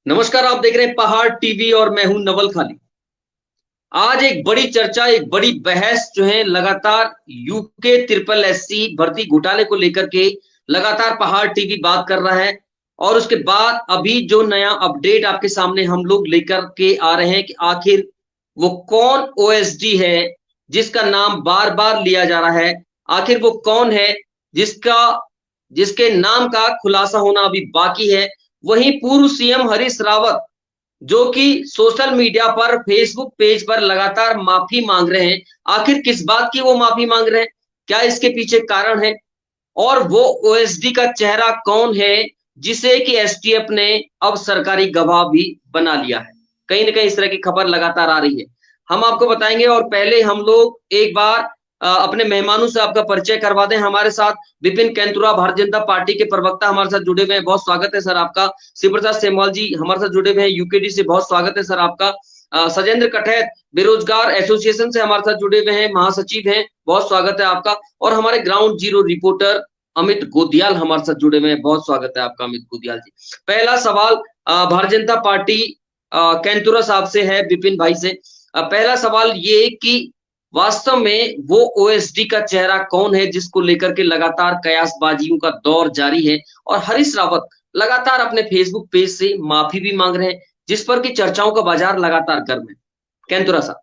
नमस्कार, आप देख रहे हैं पहाड़ टीवी और मैं हूं नवल खाली। आज एक बड़ी चर्चा, एक बड़ी बहस जो है लगातार यूके ट्रिपल एससी भर्ती घोटाले को लेकर के लगातार पहाड़ टीवी बात कर रहा है। और उसके बाद अभी जो नया अपडेट आपके सामने हम लोग लेकर के आ रहे हैं कि आखिर वो कौन ओएसडी है जिसका नाम बार-बार लिया जा रहा है। आखिर वो कौन है जिसका जिसके नाम का खुलासा होना अभी बाकी है। वहीं पूर्व सीएम हरीश रावत जो कि सोशल मीडिया पर फेसबुक पेज पर लगातार माफी मांग रहे हैं। आखिर किस बात की वो माफी मांग रहे हैं? क्या इसके पीछे कारण है? और वो ओएसडी का चेहरा कौन है जिसे कि एसटीएफ ने अब सरकारी गवाह भी बना लिया है? कहीं न कहीं इस तरह की खबर लगातार आ रही है। हम आपको बताएँगे और पहले हम लोग एक बार अपने मेहमानों से आपका परिचय करवा दें। हमारे साथ विपिन केंतुरा भारतीय जनता पार्टी के प्रवक्ता हमारे साथ जुड़े हुए हैं। बहुत स्वागत है सर आपका। शिव प्रसाद सेमवाल जी हमारे साथ जुड़े हुए हैं यूकेडी से। बहुत स्वागत है सर आपका। सजेंद्र कठैत बेरोजगार एसोसिएशन से हमारे साथ जुड़े हुए हैं, महासचिव हैं। बहुत स्वागत है आपका। और हमारे ground zero reporter Amit Godiyal हमारे साथ जुड़े हुए हैं। बहुत स्वागत है आपका अमित गोदियाल जी। पहला सवाल भारतीय जनता पार्टी केंतुरा साहब से है, विपिन भाई से। पहला सवाल ये कि वास्तव में वो ओएसडी का चेहरा कौन है जिसको लेकर के लगातार कयासबाजियों का दौर जारी है और हरीश रावत लगातार अपने फेसबुक पेज से माफी भी मांग रहे हैं, जिस पर की चर्चाओं का बाजार लगातार गर्म है। केंतुरा साहब।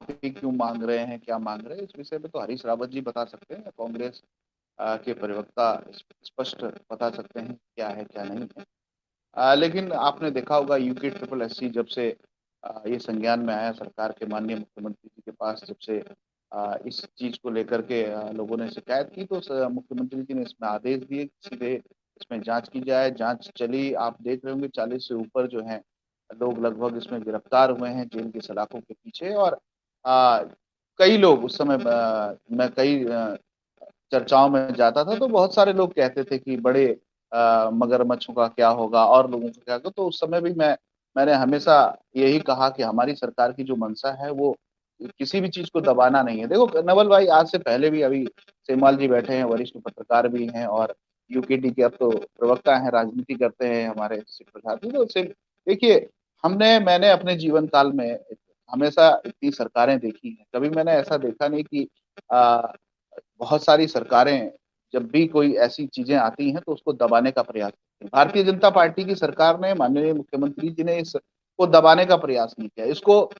माफी क्यों मांग रहे हैं, क्या मांग रहे हैं, इस विषय पे तो हरीश रावत जी बता सकते हैं। कांग्रेस के प्रवक्ता स्पष्ट बता सकते हैं क्या है क्या नहीं है। लेकिन आपने देखा होगा यूके ट्रिपल एससी जब से ये संज्ञान में आया सरकार के माननीय मुख्यमंत्री जी के पास, जब से इस चीज को लेकर के लोगों ने शिकायत की, तो मुख्यमंत्री जी ने इसमें आदेश दिए कि सीधे इसमें जांच की जाए। जांच चली, आप देख रहे होंगे 40 से ऊपर जो हैं लोग लगभग इसमें गिरफ्तार हुए हैं जेल की सलाखों के पीछे। और आ, कई लोग उस समय मैं कई चर्चाओं में जाता था तो बहुत सारे लोग कहते थे कि बड़े मगरमच्छों का क्या होगा और लोगों का क्या होगा। तो उस समय भी मैंने हमेशा यही कहा कि हमारी सरकार की जो मंशा है वो किसी भी चीज को दबाना नहीं है। देखो नवल भाई, आज से पहले भी अभी सेमाल जी बैठे हैं, वरिष्ठ पत्रकार भी हैं और यूकेडी के अब तो प्रवक्ता हैं, राजनीति करते हैं हमारे शिव प्रसाद जी। तो देखिए, मैंने अपने जीवन काल में हमेशा इतनी सरकारें देखी हैं, कभी मैंने ऐसा देखा नहीं कि बहुत सारी सरकारें जब भी कोई ऐसी चीजें आती हैं तो उसको दबाने का प्रयास करती हैं। भारतीय जनता पार्टी की सरकार ने, माननीय मुख्यमंत्री जी ने इसको दबाने का प्रयास नहीं किया, इसको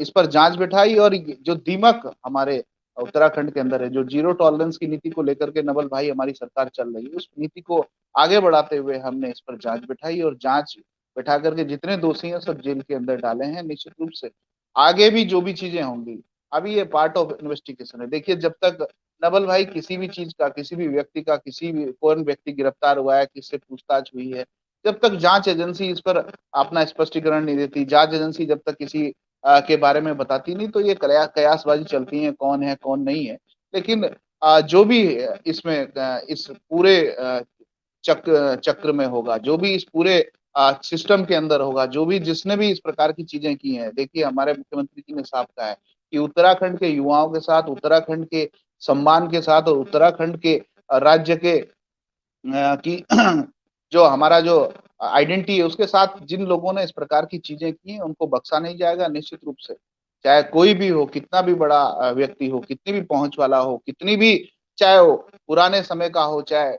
इस पर जांच बिठाई। और जो दीमक हमारे उत्तराखंड के अंदर है, जो जीरो टॉलरेंस की नीति को लेकर के नवल भाई हमारी सरकार चल रही है, उस नीति को आगे बढ़ाते हुए हमने इस पर जांच बिठाई और जांच बिठा करके जितने दोषी हैं सब जेल के अंदर डाले हैं। निश्चित रूप से आगे भी जो भी चीजें होंगी, अभी ये पार्ट ऑफ इन्वेस्टिगेशन है। देखिए, जब तक नवल भाई किसी भी चीज का, किसी भी व्यक्ति का, किसी भी कौन व्यक्ति गिरफ्तार हुआ है, किससे पूछताछ हुई है, जब तक जांच एजेंसी इस पर अपना स्पष्टीकरण नहीं देती, जांच एजेंसी जब तक किसी के बारे में बताती नहीं, तो ये कयासबाजी चलती है कौन नहीं है। लेकिन जो भी इसमें इस पूरे चक्र में होगा, जो भी इस पूरे सिस्टम के अंदर होगा, जो भी जिसने भी इस प्रकार की चीजें की हैं, देखिए हमारे मुख्यमंत्री जी ने साफ कहा है कि उत्तराखंड के युवाओं के साथ, उत्तराखंड के सम्मान के साथ और उत्तराखंड के राज्य के की जो हमारा जो आइडेंटिटी है उसके साथ जिन लोगों ने इस प्रकार की चीजें की हैं उनको बख्शा नहीं जाएगा। निश्चित रूप से चाहे कोई भी हो, कितना भी बड़ा व्यक्ति हो, कितनी भी पहुंच वाला हो, कितनी भी, चाहे वो पुराने समय का हो, चाहे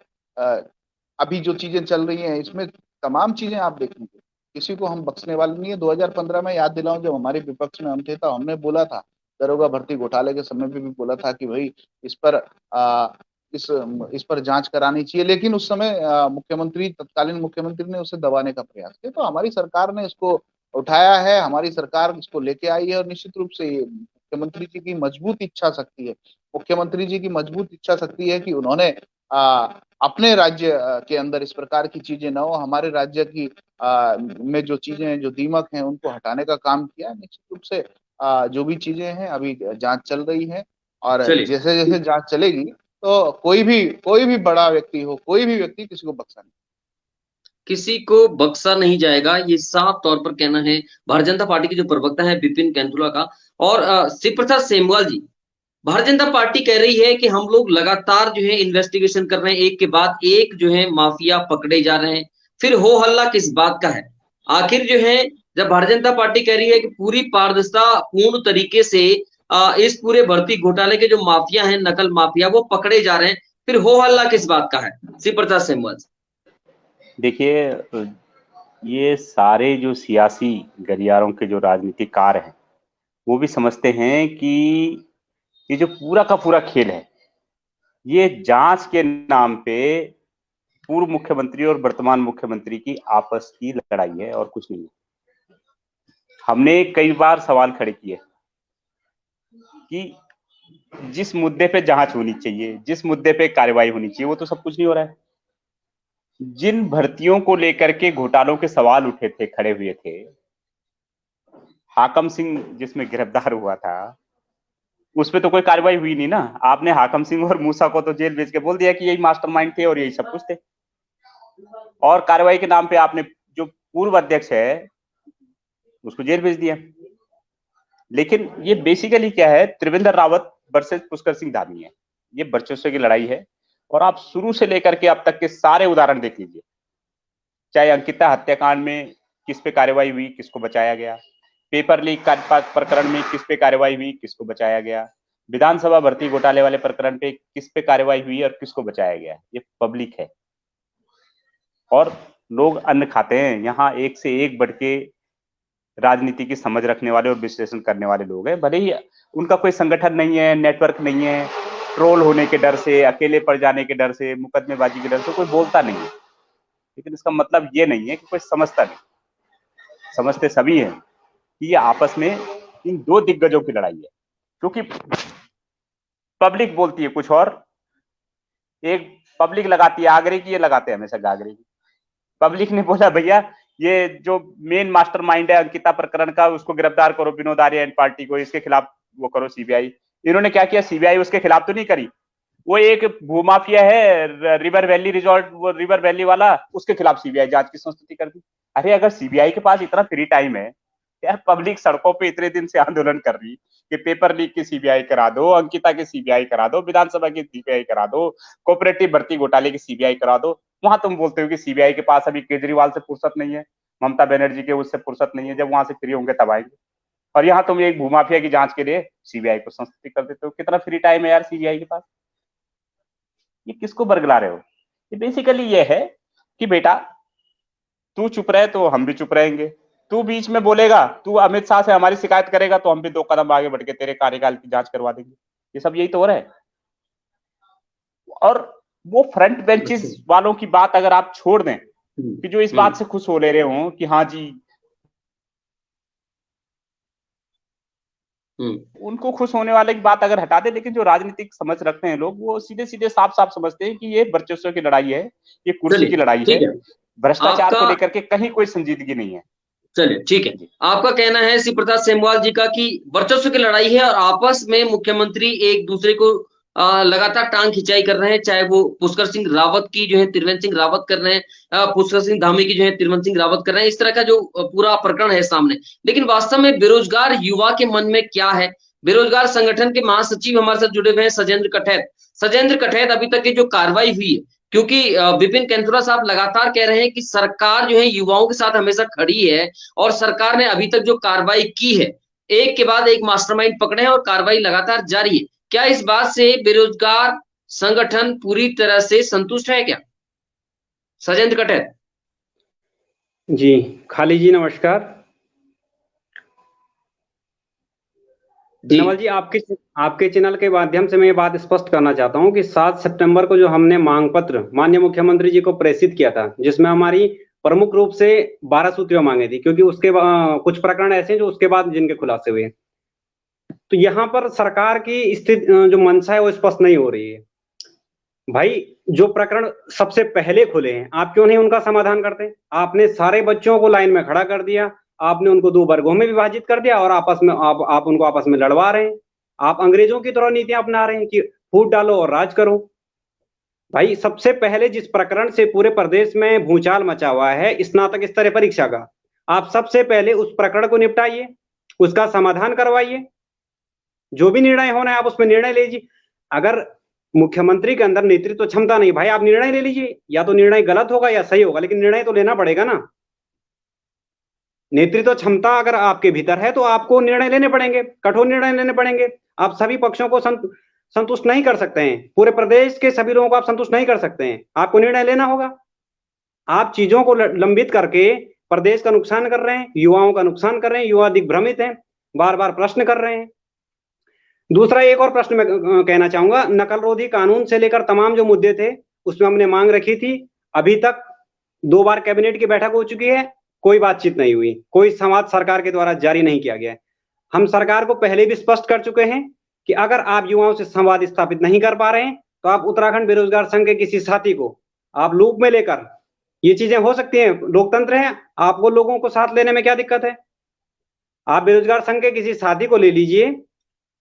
अभी जो चीजें चल रही हैं, इसमें तमाम चीजें आप देखेंगे, किसी को हम बख्शने वाले नहीं है। 2015 में याद दिलाऊं, जब हमारे विपक्ष में हम थे तो हमने बोला था, दरोगा भर्ती घोटाले के समय पे भी बोला था कि भाई इस पर आ, इस पर जांच करानी चाहिए। लेकिन उस समय मुख्यमंत्री, तत्कालीन मुख्यमंत्री ने उसे दबाने का प्रयास किया। तो हमारी सरकार ने इसको उठाया है, हमारी सरकार इसको लेके आई है और निश्चित रूप से ये मुख्यमंत्री जी की मजबूत इच्छा शक्ति है। मुख्यमंत्री जी की मजबूत इच्छा शक्ति है कि उन्होंने अपने राज्य के अंदर इस प्रकार की चीजें न हो, हमारे राज्य की में जो चीजें हैं, जो दीमक हैं, उनको हटाने का काम किया। निश्चित रूप से जो भी चीजें हैं अभी जांच चल रही है और चलिए, जैसे जैसे जांच चलेगी तो कोई भी बड़ा व्यक्ति हो, कोई भी व्यक्ति किसी को बख्शा नहीं। किसी को बख्शा नहीं जाएगा, ये साफ तौर पर कहना है भारतीय जनता पार्टी के जो प्रवक्ता है विपिन केंतुला का। और शिव प्रसाद सेमवाल जी, भारतीय जनता पार्टी कह रही है कि हम लोग लगातार जो है इन्वेस्टिगेशन कर रहे हैं, एक के बाद एक जो है माफिया पकड़े जा रहे हैं। फिर हो हल्ला किस बात का है? आखिर जो है जब भारतीय जनता पार्टी कह रही है कि पूरी पारदर्शिता पूर्ण तरीके से इस पूरे भर्ती घोटाले के जो माफिया हैं, नकल माफिया, वो पकड़े जा रहे हैं, फिर हो हल्ला किस बात का है? श्री प्रताप सेमवाल। देखिए, ये सारे जो सियासी गलियारों के जो राजनीतिकार हैं वो भी समझते हैं कि ये जो पूरा का पूरा खेल है, ये जांच के नाम पे पूर्व मुख्यमंत्री और वर्तमान मुख्यमंत्री की आपस की लड़ाई है और कुछ नहीं है। हमने कई बार सवाल खड़े किए कि जिस मुद्दे पे जांच होनी चाहिए, जिस मुद्दे पे कार्रवाई होनी चाहिए, वो तो सब कुछ नहीं हो रहा है। जिन भर्तियों को लेकर के घोटालों के सवाल उठे थे, खड़े हुए थे, हाकम सिंह जिसमें गिरफ्तार हुआ था, उस पे तो कोई कार्रवाई हुई नहीं ना। आपने हाकम सिंह और मूसा को तो जेल भेज के बोल दिया कि यही मास्टरमाइंड थे और यही सब कुछ थे, और कार्रवाई के नाम पे आपने जो पूर्व अध्यक्ष है उसको जेल भेज दिया। लेकिन ये बेसिकली क्या है, त्रिवेंद्र रावत वर्सेस पुष्कर सिंह धामी है। ये वर्चस्व की लड़ाई है, और आप शुरू से लेकर के अब तक के सारे उदाहरण देख लीजिए। चाहे अंकिता हत्याकांड में किस पे कार्रवाई हुई, किसको बचाया गया, पेपर लीक प्रकरण में किस पे कार्रवाई हुई, किसको बचाया गया, विधानसभा भर्ती घोटाले वाले प्रकरण पे किस पे कार्रवाई हुई और किसको बचाया गया। ये पब्लिक है और लोग अन्न खाते हैं। यहाँ एक से एक बढ़ के राजनीति की समझ रखने वाले और विश्लेषण करने वाले लोग हैं। भले ही उनका कोई संगठन नहीं है, नेटवर्क नहीं है, ट्रोल होने के डर से, अकेले पड़ जाने के डर से, मुकदमेबाजी के डर से कोई बोलता नहीं है, लेकिन इसका मतलब ये नहीं है कि कोई समझता नहीं। समझते सभी हैं कि ये आपस में इन दो दिग्गजों की लड़ाई है, क्योंकि पब्लिक बोलती है कुछ और, एक पब्लिक लगाती है आगरे की, ये लगाते हैं हमेशा गागरे की। पब्लिक ने बोला भैया ये जो मेन मास्टरमाइंड है अंकिता प्रकरण का, उसको गिरफ्तार करो, विनोद आर्य एंड पार्टी को, इसके खिलाफ वो करो सीबीआई। इन्होंने क्या किया, सीबीआई उसके खिलाफ तो नहीं करी, वो एक भूमाफिया है रिवर वैली रिजॉर्ट, वो रिवर वैली वाला, उसके खिलाफ सीबीआई जांच की संस्तुति कर दी। अरे अगर सीबीआई के पास इतना फ्री टाइम है, यार पब्लिक सड़कों पे इतने दिन से आंदोलन कर रही कि पेपर लीक की सीबीआई करा दो, अंकिता की सीबीआई करा दो, विधानसभा की सीबीआई करा दो, कोऑपरेटिव भर्ती घोटाले की सीबीआई करा दो। वहां तुम बोलते हो कि सीबीआई के पास अभी केजरीवाल से फुर्सत नहीं है, ममता बनर्जी के उससे फुर्सत नहीं है, जब वहां से फ्री होंगे तब आएंगे। और यहाँ तुम एक भूमाफिया की जांच के लिए सीबीआई को संस्तुति कर देते हो। कितना फ्री टाइम है यार सीबीआई के पास। ये किसको बरगला रहे हो? ये बेसिकली ये है कि बेटा तू चुप रहे तो हम भी चुप रहेंगे, तू बीच में बोलेगा, तू अमित शाह से हमारी शिकायत करेगा तो हम भी 2 कदम आगे बढ़ के तेरे कार्यकाल की जांच करवा देंगे। ये सब यही तो हो रहा है। और वो फ्रंट बेंचेस वालों की बात अगर आप छोड़ दें कि जो इस बात से खुश हो ले रहे हो कि हाँ जी, उनको खुश होने वाले की बात अगर हटा दे, लेकिन जो राजनीतिक समझ रखते हैं लोग, वो सीधे सीधे साफ साफ समझते हैं कि ये वर्चस्व की लड़ाई है, ये कुर्सी की लड़ाई है, भ्रष्टाचार को लेकर के कहीं कोई संजीदगी नहीं है। चलिए ठीक है, आपका कहना है श्री प्रताप सेमवाल जी का कि वर्चस्व की लड़ाई है और आपस में मुख्यमंत्री एक दूसरे को लगातार टांग खिंचाई कर रहे हैं, चाहे वो पुष्कर सिंह रावत की जो है त्रिवेंद्र सिंह रावत कर रहे हैं, पुष्कर सिंह धामी की जो है त्रिवेंद्र सिंह रावत कर रहे हैं, इस तरह का जो पूरा प्रकरण है सामने। लेकिन वास्तव में बेरोजगार युवा के मन में क्या है? बेरोजगार संगठन के महासचिव हमारे साथ जुड़े हुए हैं सजेंद्र कठैत। सजेंद्र कठैत, अभी तक की जो कार्रवाई हुई है, क्योंकि विपिन केंथुरा साहब लगातार कह रहे हैं कि सरकार जो है युवाओं के साथ हमेशा खड़ी है और सरकार ने अभी तक जो कार्रवाई की है, एक के बाद एक मास्टरमाइंड पकड़े हैं और कार्रवाई लगातार जारी है। क्या इस बात से बेरोजगार संगठन पूरी तरह से संतुष्ट है क्या? सजेंद्र कठैत जी, खाली जी नमस्कार। नवल जी, आपके चैनल के माध्यम से मैं ये बात स्पष्ट करना चाहता हूं कि 7 सितंबर को जो हमने मांग पत्र माननीय मुख्यमंत्री जी को प्रेषित किया था, जिसमें हमारी प्रमुख रूप से 12 सूत्रियां मांगी थी, क्योंकि उसके कुछ प्रकरण ऐसे हैं जो उसके बाद जिनके खुलासे हुए। तो यहाँ पर सरकार की स्थिति जो मंशा है वो स्पष्ट नहीं हो रही है। भाई, जो प्रकरण सबसे पहले खुले हैं, आप क्यों नहीं उनका समाधान करते? आपने सारे बच्चों को लाइन में खड़ा कर दिया, आपने उनको 2 वर्गों में विभाजित कर दिया और आपस में आप उनको आपस में लड़वा रहे हैं। आप अंग्रेजों की तरह नीतियां अपना रहे हैं कि फूट डालो और राज करो। भाई, सबसे पहले जिस प्रकरण से पूरे प्रदेश में भूचाल मचा हुआ है, स्नातक स्तरीय परीक्षा का, आप सबसे पहले उस प्रकरण को निपटाइए, उसका समाधान करवाइए। जो भी निर्णय होना है आप उसमें निर्णय लीजिए। अगर मुख्यमंत्री के अंदर नेतृत्व क्षमता नहीं, भाई आप निर्णय ले लीजिए, या तो निर्णय गलत होगा या सही होगा, लेकिन निर्णय तो लेना पड़ेगा ना। नेतृत्व क्षमता अगर आपके भीतर है तो आपको निर्णय लेने पड़ेंगे, कठोर निर्णय लेने पड़ेंगे। आप सभी पक्षों को संतुष्ट नहीं कर सकते हैं, पूरे प्रदेश के सभी लोगों को आप संतुष्ट नहीं कर सकते हैं, आपको निर्णय लेना होगा। आप चीजों को लंबित करके प्रदेश का नुकसान कर रहे हैं, युवाओं का नुकसान कर रहे हैं, युवा दिग्भ्रमित हैं, बार बार प्रश्न कर रहे हैं। दूसरा एक और प्रश्न मैं कहना चाहूंगा, नकल रोधी कानून से लेकर तमाम जो मुद्दे थे उसमें हमने मांग रखी थी, अभी तक 2 बार कैबिनेट की बैठक हो चुकी है, कोई बातचीत नहीं हुई, कोई संवाद सरकार के द्वारा जारी नहीं किया गया है। हम सरकार को पहले भी स्पष्ट कर चुके हैं कि अगर आप युवाओं से संवाद स्थापित नहीं कर पा रहे हैं तो आप उत्तराखंड बेरोजगार संघ के किसी साथी को आप लूप में लेकर, ये चीजें हो सकती हैं, लोकतंत्र है, आपको लोगों को साथ लेने में क्या दिक्कत है। आप बेरोजगार संघ के किसी साथी को ले लीजिए,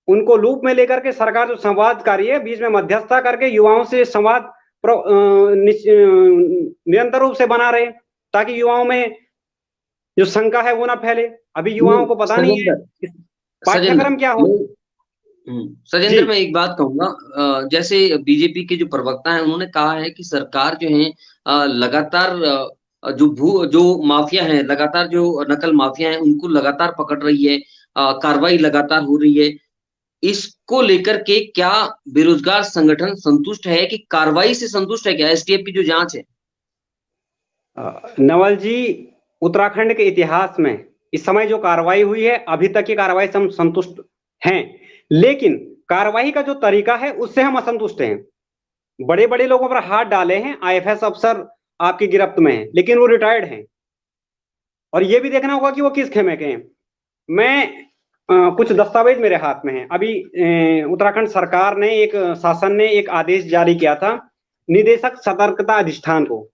उनको लूप में लेकर के सरकार जो संवादकारी है बीच में मध्यस्थता करके युवाओं से संवाद निरंतर रूप से बना रहे, ताकि युवाओं में जो शंका है वो ना फैले। अभी युवाओं को पता नहीं है पाठ्यक्रम क्या हो। सजेंद्र, मैं एक बात कहूंगा, जैसे बीजेपी के जो प्रवक्ता हैं उन्होंने कहा है कि सरकार जो है लगातार जो माफिया हैं, लगातार जो नकल माफिया हैं उनको लगातार पकड़ रही है, कार्रवाई लगातार हो रही है। इसको लेकर के क्या बेरोजगार संगठन संतुष्ट है कि कार्रवाई से संतुष्ट है क्या एसटीएफ की जो जांच है? नवल जी, उत्तराखंड के इतिहास में इस समय जो कार्रवाई हुई है अभी तक की कार्रवाई से हम संतुष्ट हैं, लेकिन कार्रवाई का जो तरीका है उससे हम असंतुष्ट हैं। बड़े बड़े लोगों पर हाथ डाले हैं, आईएफएस अफसर आपकी गिरफ्त में हैं, लेकिन वो रिटायर्ड हैं, और ये भी देखना होगा कि वो किस खेमे के हैं। मैं कुछ दस्तावेज मेरे हाथ में हैं। अभी उत्तराखंड सरकार ने शासन ने एक आदेश जारी किया था निदेशक सतर्कता अधिष्ठान को।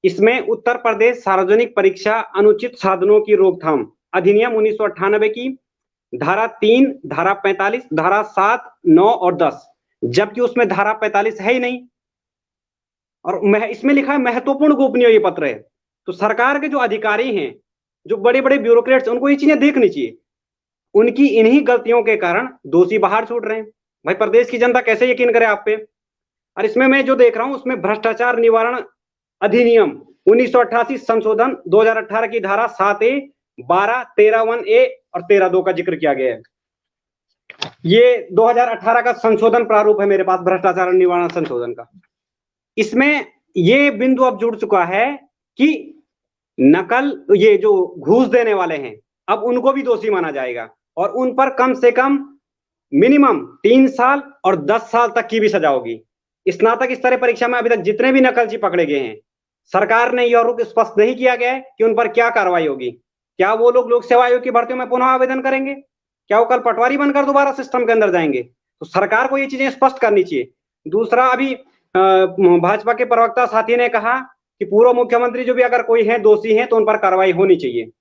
इसमें उत्तर प्रदेश सार्वजनिक परीक्षा अनुचित साधनों की रोकथाम अधिनियम 1998 की धारा 3, धारा 45, धारा 7, 9 और 10, जबकि उसमें धारा 45 है ही नहीं, और इसमें लिखा है महत्वपूर्ण गोपनीय ये पत्र है। तो सरकार के जो अधिकारी हैं, जो बड़े बड़े ब्यूरोक्रेट्स, उनको ये चीजें देखनी चाहिए। उनकी इन्हीं गलतियों के कारण दोषी बाहर छूट रहे हैं। भाई प्रदेश की जनता कैसे यकीन करे आप पे। और इसमें मैं जो देख रहा हूं उसमें भ्रष्टाचार निवारण अधिनियम 1988 संशोधन 2018 की धारा 7A, 12, 13(1)A और 13(2) का जिक्र किया गया है। ये 2018 का संशोधन प्रारूप है मेरे पास, भ्रष्टाचार निवारण संशोधन का। इसमें ये बिंदु अब जुड़ चुका है कि नकल, ये जो घूस देने वाले हैं, अब उनको भी दोषी माना जाएगा और उन पर कम से कम मिनिमम 3 साल और 10 साल तक की भी सजा होगी। स्नातक स्तरीय परीक्षा में अभी तक जितने भी नकलची पकड़े गए हैं, सरकार ने यह रुख स्पष्ट नहीं किया गया है कि उन पर क्या कार्रवाई होगी। क्या वो लोग लोक सेवा आयोग की भर्तियों में पुनः आवेदन करेंगे? क्या वो कल पटवारी बनकर दोबारा सिस्टम के अंदर जाएंगे? तो सरकार को ये चीजें स्पष्ट करनी चाहिए। दूसरा, अभी भाजपा के प्रवक्ता साथी ने कहा कि पूर्व मुख्यमंत्री जो भी अगर कोई है दोषी है तो उन पर कार्रवाई होनी चाहिए।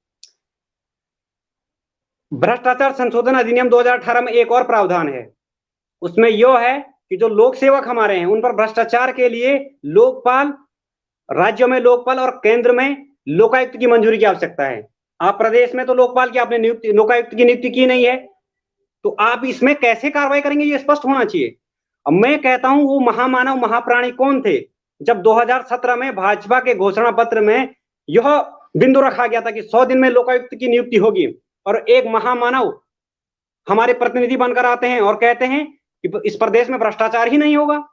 भ्रष्टाचार संशोधन अधिनियम 2018 में एक और प्रावधान है, उसमें यह है कि जो लोक सेवक हमारे हैं उन पर भ्रष्टाचार के लिए लोकपाल, राज्यों में लोकपाल और केंद्र में लोकायुक्त की मंजूरी की आवश्यकता है। आप प्रदेश में तो लोकपाल की आपने लोकायुक्त की नियुक्ति की नहीं है, तो आप इसमें कैसे कार्रवाई करेंगे ये स्पष्ट होना चाहिए। अब मैं कहता हूं वो महामानव महाप्राणी कौन थे? जब 2017 में भाजपा के घोषणा पत्र में यह बिंदु रखा गया था कि 100 दिन में लोकायुक्त की नियुक्ति होगी, और एक महामानव हमारे प्रतिनिधि बनकर आते हैं और कहते हैं कि इस प्रदेश में भ्रष्टाचार ही नहीं होगा।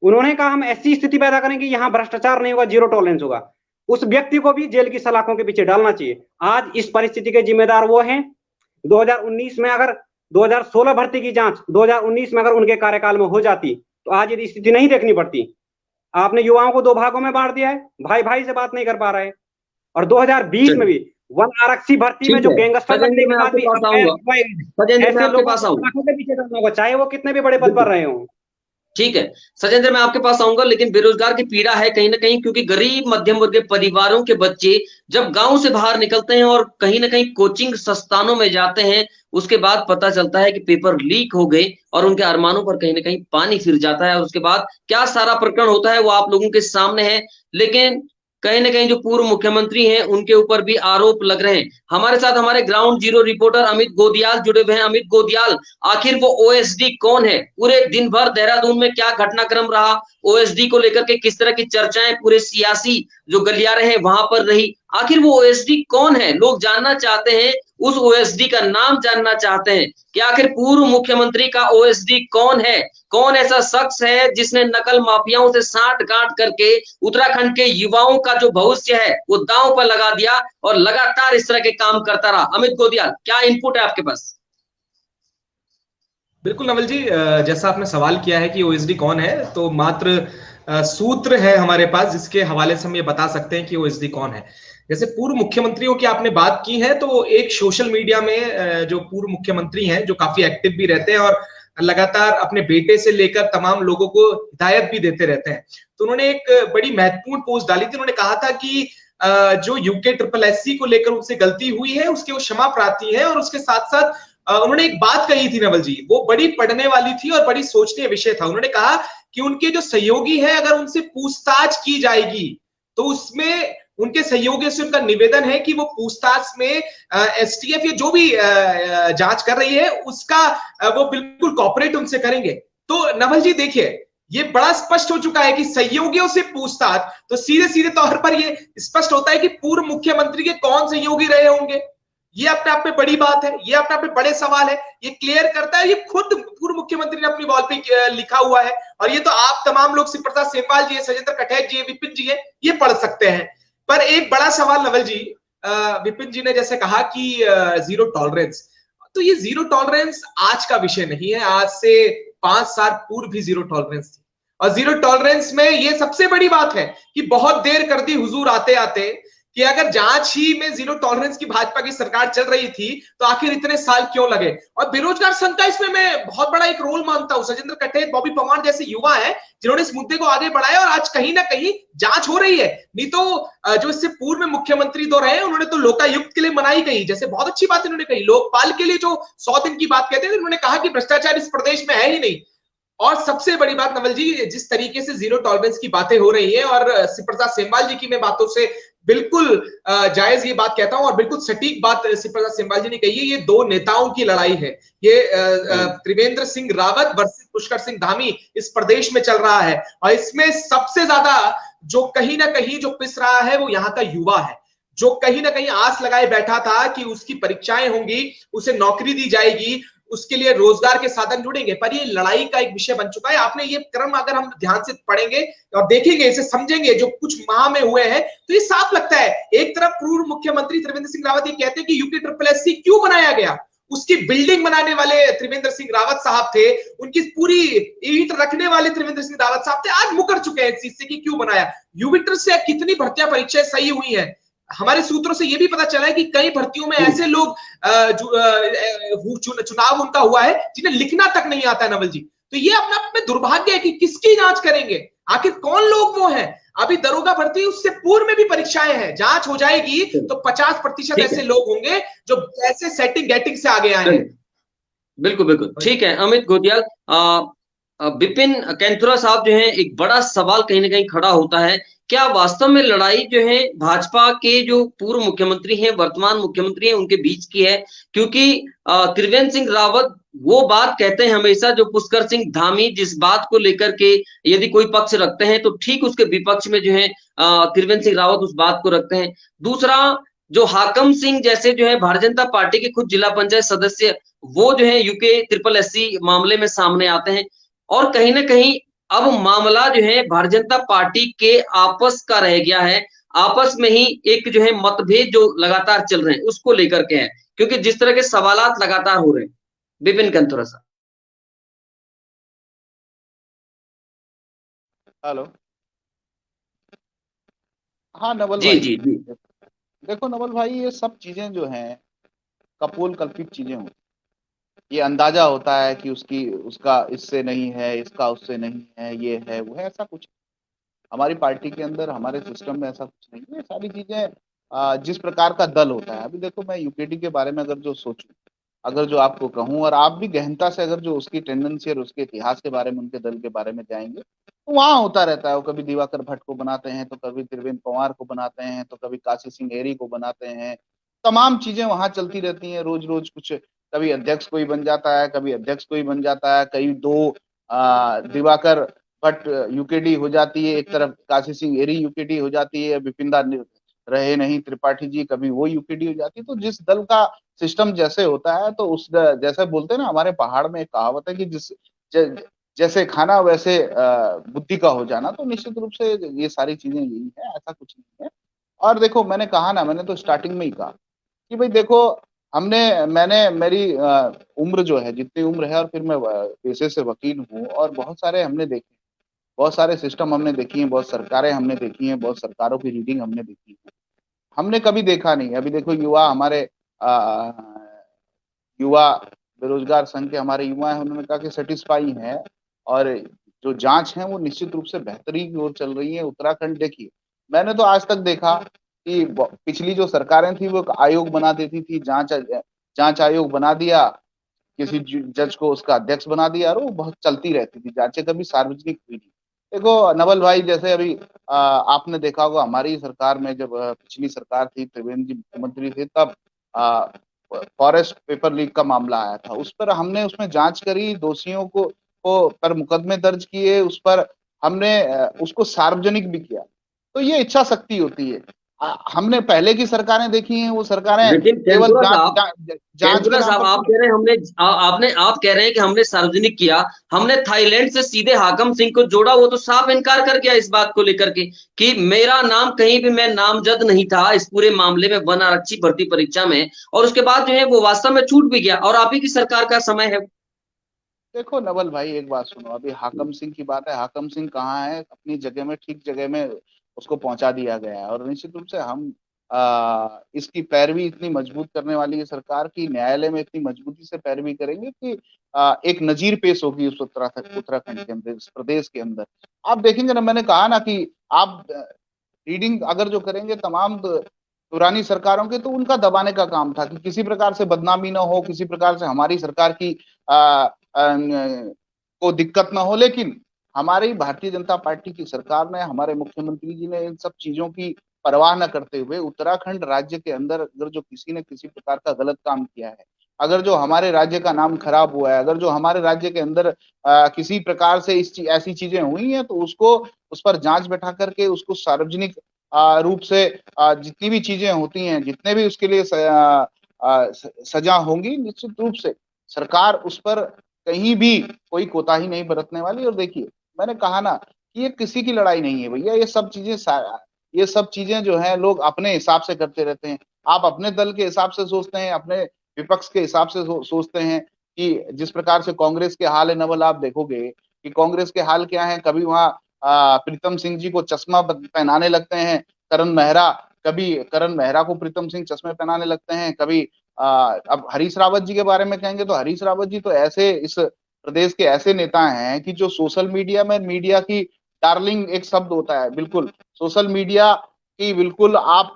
उन्होंने कहा हम ऐसी स्थिति पैदा करेंगे यहां भ्रष्टाचार नहीं होगा, जीरो टॉलरेंस होगा। उस व्यक्ति को भी जेल की सलाखों के पीछे डालना चाहिए। आज इस परिस्थिति के जिम्मेदार वो हैं। 2019 में अगर 2016 भर्ती की जांच 2019 में अगर उनके कार्यकाल में हो जाती तो आज ये स्थिति नहीं देखनी पड़ती। आपने युवाओं को 2 भागों में बांट दिया है, भाई भाई से बात नहीं कर पा रहे। और 2020 में भी वन आरक्षी भर्ती में जो गैंगस्टर लगने के बाद भी ऐसे लोगों के पीछे डालना होगा, चाहे वो कितने भी बड़े पद पर रहे हों। ठीक है सजेंद्र, मैं आपके पास आऊंगा, लेकिन बेरोजगार की पीड़ा है कहीं ना कहीं, क्योंकि गरीब मध्यम वर्गीय परिवारों के बच्चे जब गांव से बाहर निकलते हैं और कहीं ना कहीं कोचिंग संस्थानों में जाते हैं, उसके बाद पता चलता है कि पेपर लीक हो गए और उनके अरमानों पर कहीं ना कहीं पानी फिर जाता है। और उसके बाद क्या सारा प्रकरण होता है वो आप लोगों के सामने है। लेकिन कहीं ना कहीं जो पूर्व मुख्यमंत्री हैं उनके ऊपर भी आरोप लग रहे हैं। हमारे साथ हमारे ground zero reporter Amit Godiyal जुड़े हुए हैं। अमित गोदियाल, आखिर वो ओएसडी कौन है? पूरे दिन भर देहरादून में क्या घटनाक्रम रहा? ओएसडी को लेकर के किस तरह की चर्चाएं पूरे सियासी जो गलियारे हैं वहां पर रही? आखिर वो ओएसडी कौन है? लोग जानना चाहते हैं, उस ओएसडी का नाम जानना चाहते हैं कि आखिर पूर्व मुख्यमंत्री का ओएसडी कौन है? कौन ऐसा शख्स है जिसने नकल माफियाओं से साठ गांठ करके उत्तराखंड के युवाओं का जो भविष्य है वो दांव पर लगा दिया और लगातार इस तरह के काम करता रहा? अमित गोदियाल, क्या इनपुट है आपके पास? बिल्कुल नवल जी, जैसा आपने सवाल किया है कि ओएसडी कौन है, तो मात्र सूत्र है हमारे पास जिसके हवाले से हम ये बता सकते हैं कि ओएसडी कौन है। जैसे पूर्व मुख्यमंत्रियों की आपने बात की है, तो एक सोशल मीडिया में जो पूर्व मुख्यमंत्री हैं जो काफी एक्टिव भी रहते हैं और लगातार अपने बेटे से लेकर तमाम लोगों को हिदायत भी देते रहते हैं, तो उन्होंने एक बड़ी महत्वपूर्ण पोस्ट डाली थी। उन्होंने कहा था कि जो यूके ट्रिपल एससी को लेकर उनसे गलती हुई है उसके वो क्षमा प्रार्थी है, और उसके साथ साथ उन्होंने एक बात कही थी नवल जी, वो बड़ी पढ़ने वाली थी और बड़ी सोचनीय विषय था। उन्होंने कहा कि उनके जो सहयोगी हैं अगर उनसे पूछताछ की जाएगी तो उसमें उनके सहयोगियों से उनका निवेदन है कि वो पूछताछ में एसटीएफ या जो भी जांच कर रही है उसका वो बिल्कुल कॉपरेट उनसे करेंगे। तो नवल जी देखिए, ये बड़ा स्पष्ट हो चुका है कि सहयोगियों से पूछताछ, तो सीधे सीधे तौर पर ये स्पष्ट होता है कि पूर्व मुख्यमंत्री के कौन सहयोगी रहे होंगे। ये अपने आप में बड़ी बात है, ये अपने आप में बड़े सवाल है, ये क्लियर करता है। ये खुद पूर्व मुख्यमंत्री ने अपनी वॉल पे लिखा हुआ है, और ये तो आप तमाम लोग, शिव प्रताप सेमवाल जी है, सजेंद्र कठेत जी है, विपिन जी है, ये पढ़ सकते हैं। पर एक बड़ा सवाल नवल जी, विपिन जी ने जैसे कहा कि जीरो टॉलरेंस, तो ये जीरो टॉलरेंस आज का विषय नहीं है, आज से 5 साल पूर्व भी जीरो टॉलरेंस थी। और जीरो टॉलरेंस में ये सबसे बड़ी बात है कि बहुत देर कर दी हुजूर आते आते, कि अगर जांच ही में जीरो टॉलरेंस की भाजपा की सरकार चल रही थी तो आखिर इतने साल क्यों लगे। और बेरोजगार संघ का इसमें मैं बहुत बड़ा एक रोल मानता हूं। सजेंद्र कठेत, बॉबी पवार जैसे युवा हैं जिन्होंने इस मुद्दे को आगे बढ़ाया, और आज कहीं ना कहीं जांच हो रही है। नहीं तो जो इससे पूर्व में मुख्यमंत्री दो रहे उन्होंने तो लोकायुक्त के लिए मनाही कही, जैसे बहुत अच्छी बात इन्होंने कही। लोकपाल के लिए जो 100 दिन की बात कहते हैं, उन्होंने कहा कि भ्रष्टाचार इस प्रदेश में है ही नहीं। और सबसे बड़ी बात नवल जी, जिस तरीके से जीरो टॉलरेंस की बातें हो रही है, और शिव प्रताप सेमवाल जी की मैं बातों से बिल्कुल जायज ये बात कहता हूं और बिल्कुल सटीक बात शिव प्रताप सेमवाल जी ने कही है, ये दो नेताओं की लड़ाई है। ये त्रिवेंद्र सिंह रावत वर्सेस पुष्कर सिंह धामी इस प्रदेश में चल रहा है, और इसमें सबसे ज्यादा जो कहीं ना कहीं जो पिस रहा है वो यहाँ का युवा है, जो कहीं ना कहीं आस लगाए बैठा था कि उसकी परीक्षाएं होंगी, उसे नौकरी दी जाएगी, उसके लिए रोजगार के साधन जुड़ेंगे। पर ये लड़ाई का एक विषय बन चुका है। आपने ये क्रम अगर हम ध्यान से पढ़ेंगे और देखेंगे, इसे समझेंगे जो कुछ माह में हुए हैं, तो ये साफ लगता है। एक तरफ पूर्व मुख्यमंत्री त्रिवेंद्र सिंह रावत ये कहते हैं कि यूपी ट्रिपल एससी क्यों बनाया गया, उसकी बिल्डिंग बनाने वाले त्रिवेंद्र सिंह रावत साहब थे, उनकी पूरी ईंट रखने वाले त्रिवेंद्र सिंह रावत साहब थे, आज मुकर चुके हैं इस चीज से कि क्यों बनाया। यूपी से कितनी भर्तियां परीक्षाएं सही हुई है, हमारे सूत्रों से यह भी पता चला है कि कई भर्तियों में ऐसे लोग चुनाव उनका हुआ है जिन्हें लिखना तक नहीं आता है नवल जी। तो ये अपने आप में दुर्भाग्य है कि किसकी जांच करेंगे, आखिर कौन लोग वो हैं। अभी दरोगा भर्ती उससे पूर्व में भी परीक्षाएं हैं, जांच हो जाएगी तो 50% ऐसे लोग होंगे जो ऐसे सेटिंग गेटिंग से आगे आए हैं। बिल्कुल बिल्कुल ठीक है। अमित गोदियाल, विपिन कैंथुरा साहब जो है, एक बड़ा सवाल कहीं ना कहीं खड़ा होता है, क्या वास्तव में लड़ाई जो है भाजपा के जो पूर्व मुख्यमंत्री हैं, वर्तमान मुख्यमंत्री हैं, उनके बीच की है? क्योंकि त्रिवेंद्र सिंह रावत वो बात कहते हैं हमेशा जो पुष्कर सिंह धामी जिस बात को लेकर के यदि कोई पक्ष रखते हैं तो ठीक उसके विपक्ष में जो है त्रिवेंद्र सिंह रावत उस बात को रखते हैं। दूसरा, जो हाकम सिंह जैसे जो है भारतीय जनता पार्टी के खुद जिला पंचायत सदस्य, वो जो है यूके ट्रिपल एससी मामले में सामने आते हैं, और कहीं ना कहीं अब मामला जो है भारतीय जनता पार्टी के आपस का रह गया है। आपस में ही एक जो है मतभेद जो लगातार चल रहे हैं उसको लेकर के है, क्योंकि जिस तरह के सवालात लगातार हो रहे हैं। विपिन कैंथुरा साहब। हेलो, हाँ नवल जी भाई, जी जी। देखो नवल भाई, ये सब चीजें जो हैं कपोल कल्पित चीजें होती, ये अंदाजा होता है कि उसका इससे नहीं है, इसका उससे नहीं है, ये है वो है, ऐसा कुछ हमारी पार्टी के अंदर, हमारे सिस्टम में ऐसा कुछ नहीं है। सारी चीजें जिस प्रकार का दल होता है, अभी देखो मैं यूकेडी के बारे में अगर जो सोचूं, अगर जो आपको कहूँ, और आप भी गहनता से अगर जो उसकी टेंडेंसी और उसके इतिहास के बारे में, उनके दल के बारे में जाएंगे, तो वहाँ होता रहता है। वो कभी दिवाकर भट्ट को बनाते हैं, तो कभी त्रिवेंद्र पंवार को बनाते हैं, तो कभी काशी सिंह एरी को बनाते हैं। तमाम चीजें वहाँ चलती रहती हैं, रोज रोज कुछ, कभी अध्यक्ष कोई बन जाता है, कभी अध्यक्ष कोई बन जाता है, कई दो दिवाकर भट्ट यूकेडी हो जाती है, एक तरफ काशी सिंह एरी यूकेडी हो जाती है, विपिनदा रहे नहीं त्रिपाठी जी, कभी वो यूकेडी हो जाती है। तो जिस दल का सिस्टम जैसे होता है, तो उस जैसे बोलते हैं ना, हमारे पहाड़ में एक कहावत है कि जैसे खाना वैसे बुद्धि का हो जाना। तो निश्चित रूप से ये सारी चीजें यही है, ऐसा कुछ नहीं है। और देखो, मैंने कहा ना, मैंने तो स्टार्टिंग में ही कहा कि भाई देखो, मैंने मेरी उम्र जो है, जितनी उम्र है, और फिर मैं पेशे से वकील हूँ, और बहुत सारे हमने देखे, बहुत सारे सिस्टम हमने देखी हैं, बहुत सरकारें हमने देखी हैं, बहुत सरकारों की रीडिंग हमने देखी है। हमने कभी देखा नहीं, अभी देखो युवा हमारे युवा बेरोजगार संघ के हमारे युवा हैं, उन्होंने कहा कि सेटिस्फाई हैं, और जो जांच है वो निश्चित रूप से बेहतरी की ओर चल रही है। उत्तराखंड देखिए, मैंने तो आज तक देखा कि पिछली जो सरकारें थी वो आयोग बना देती थी, जांच आयोग बना दिया, किसी जज को उसका अध्यक्ष बना दिया, और वो बहुत चलती रहती थी, जांचें कभी सार्वजनिक हुई नहीं। देखो नवल भाई, जैसे अभी आपने देखा होगा, हमारी सरकार में जब पिछली सरकार थी, त्रिवेंद्र जी मुख्यमंत्री थे, तब फॉरेस्ट पेपर लीक का मामला आया था। उस पर हमने उसमें जांच करी, दोषियों को पर मुकदमे दर्ज किए, उस पर हमने उसको सार्वजनिक भी किया। तो ये इच्छा शक्ति होती है। हमने पहले की सरकारें देखी हैं, वो सरकारें लेकिन केवल केंद्र जांच के नाम साहब, पर। आप कह रहे हैं कि हमने सार्वजनिक किया। हमने थाईलैंड से सीधे हाकम सिंह को जोड़ा, वो तो साफ इनकार कर गया इस बात को लेकर के कि मेरा नाम कहीं भी, मैं नामजद नहीं था इस पूरे मामले में, वन आरक्षी भर्ती परीक्षा में। और उसके बाद जो है वो वास्तव में छूट भी गया, और आप ही की सरकार का समय है। देखो नवल भाई, एक बात सुनो, अभी हाकम सिंह की बात है, हाकम सिंह कहाँ है? अपनी जगह में, ठीक जगह में उसको पहुंचा दिया गया है। और निश्चित रूप से हम इसकी पैरवी इतनी मजबूत करने वाली है सरकार की, न्यायालय में इतनी मजबूती से पैरवी करेंगे कि एक नजीर पेश होगी उस उत्तराखंड के अंदर, इस प्रदेश के अंदर। आप देखेंगे ना, मैंने कहा ना कि आप रीडिंग अगर जो करेंगे तमाम पुरानी सरकारों के, तो उनका दबाने का काम था कि किसी प्रकार से बदनामी ना हो, किसी प्रकार से हमारी सरकार की को दिक्कत ना हो। लेकिन हमारी भारतीय जनता पार्टी की सरकार ने, हमारे मुख्यमंत्री जी ने इन सब चीजों की परवाह न करते हुए उत्तराखंड राज्य के अंदर अगर जो किसी ने किसी प्रकार का गलत काम किया है, अगर जो हमारे राज्य का नाम खराब हुआ है, अगर जो हमारे राज्य के अंदर किसी प्रकार से ऐसी चीजें हुई हैं, तो उसको, उस पर जांच बैठा करके उसको सार्वजनिक रूप से जितनी भी चीजें होती हैं, जितने भी उसके लिए सजा होंगी, निश्चित रूप से सरकार उस पर कहीं भी कोई कोताही नहीं बरतने वाली। और देखिए, मैंने कहा ना कि ये किसी की लड़ाई नहीं है भैया, ये सब चीजें जो है लोग अपने हिसाब से करते रहते हैं। आप अपने दल के हिसाब से सोचते हैं, अपने विपक्ष के हिसाब से सोचते हैं कि जिस प्रकार से कांग्रेस के हाल है नवल, आप देखोगे कि कांग्रेस के हाल क्या है। कभी वहाँ प्रीतम सिंह जी को चश्मा पहनाने लगते हैं करण मेहरा, कभी करण मेहरा को प्रीतम सिंह चश्मे पहनाने लगते हैं, कभी अब हरीश रावत जी के बारे में कहेंगे तो हरीश रावत जी तो ऐसे इस प्रदेश के ऐसे नेता हैं कि जो सोशल मीडिया में, मीडिया की डार्लिंग एक शब्द होता है, बिल्कुल सोशल मीडिया की बिल्कुल आप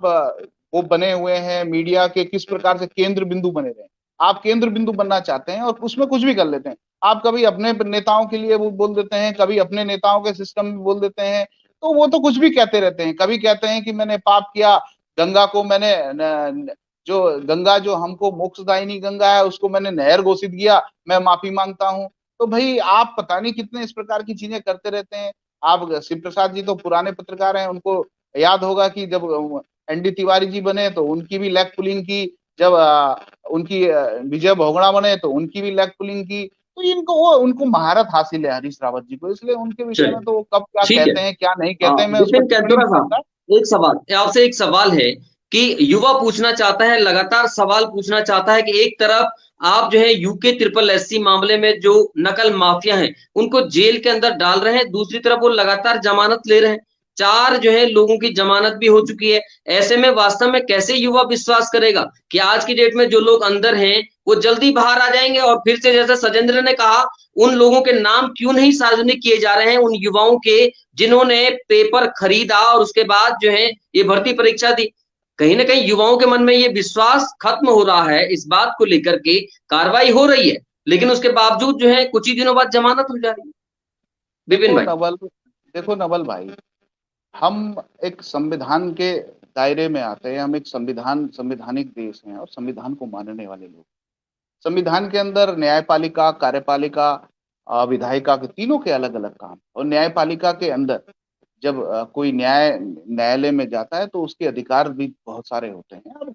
वो बने हुए हैं, मीडिया के किस प्रकार से केंद्र बिंदु बने रहे। आप केंद्र बिंदु बनना चाहते हैं और उसमें कुछ भी कर लेते हैं। आप कभी अपने नेताओं के लिए वो बोल देते हैं, कभी अपने नेताओं के सिस्टम में बोल देते हैं, तो वो तो कुछ भी कहते रहते हैं। कभी कहते हैं कि मैंने पाप किया, गंगा को मैंने जो गंगा जो हमको मोक्षदायिनी गंगा है, उसको मैंने नहर घोषित किया, मैं माफी मांगता हूं। तो भाई आप पता नहीं कितने इस प्रकार की चीजें करते रहते हैं। आप शिव प्रसाद जी तो पुराने पत्रकार हैं, उनको याद होगा कि जब एनडी तिवारी जी बने तो उनकी भी लेग पुलिंग की, जब उनकी विजय भोगड़ा बने तो उनकी भी लेग पुलिंग की। तो उनको महारत हासिल है हरीश रावत जी को, इसलिए उनके विषय में तो वो कब क्या कहते हैं, क्या नहीं कहते हैं, मैं उस पर विपिन टिप्पणी केंद्र नहीं करता। एक सवाल आपसे, एक सवाल है कि युवा पूछना चाहता है, लगातार सवाल पूछना चाहता है कि एक तरफ आप जो है यूके SSS मामले में जो नकल माफिया हैं उनको जेल के अंदर डाल रहे हैं, दूसरी तरफ वो लगातार जमानत ले रहे हैं। 4 जो है लोगों की जमानत भी हो चुकी है। ऐसे में वास्तव में कैसे युवा विश्वास करेगा कि आज की डेट में जो लोग अंदर हैं वो जल्दी बाहर आ जाएंगे? और फिर से जैसे सजेंद्र ने कहा, उन लोगों के नाम क्यों नहीं सार्वजनिक किए जा रहे हैं, उन युवाओं के जिन्होंने पेपर खरीदा और उसके बाद जो है ये भर्ती परीक्षा दी? कहीं ना कहीं युवाओं के मन में ये विश्वास खत्म हो रहा है, इस बात को लेकर के कार्रवाई हो रही है, लेकिन उसके बावजूद जो है कुछ ही दिनों बाद जमानत हो जा रही है। विपिन भाई, देखो नवल भाई, हम एक संविधान के दायरे में आते हैं, हम एक संविधानिक देश हैं और संविधान को मानने वाले लोग। संविधान के अंदर न्यायपालिका, कार्यपालिका, विधायिका के तीनों के अलग अलग काम, और न्यायपालिका के अंदर जब कोई न्यायालय में जाता है तो उसके अधिकार भी बहुत सारे होते हैं। अब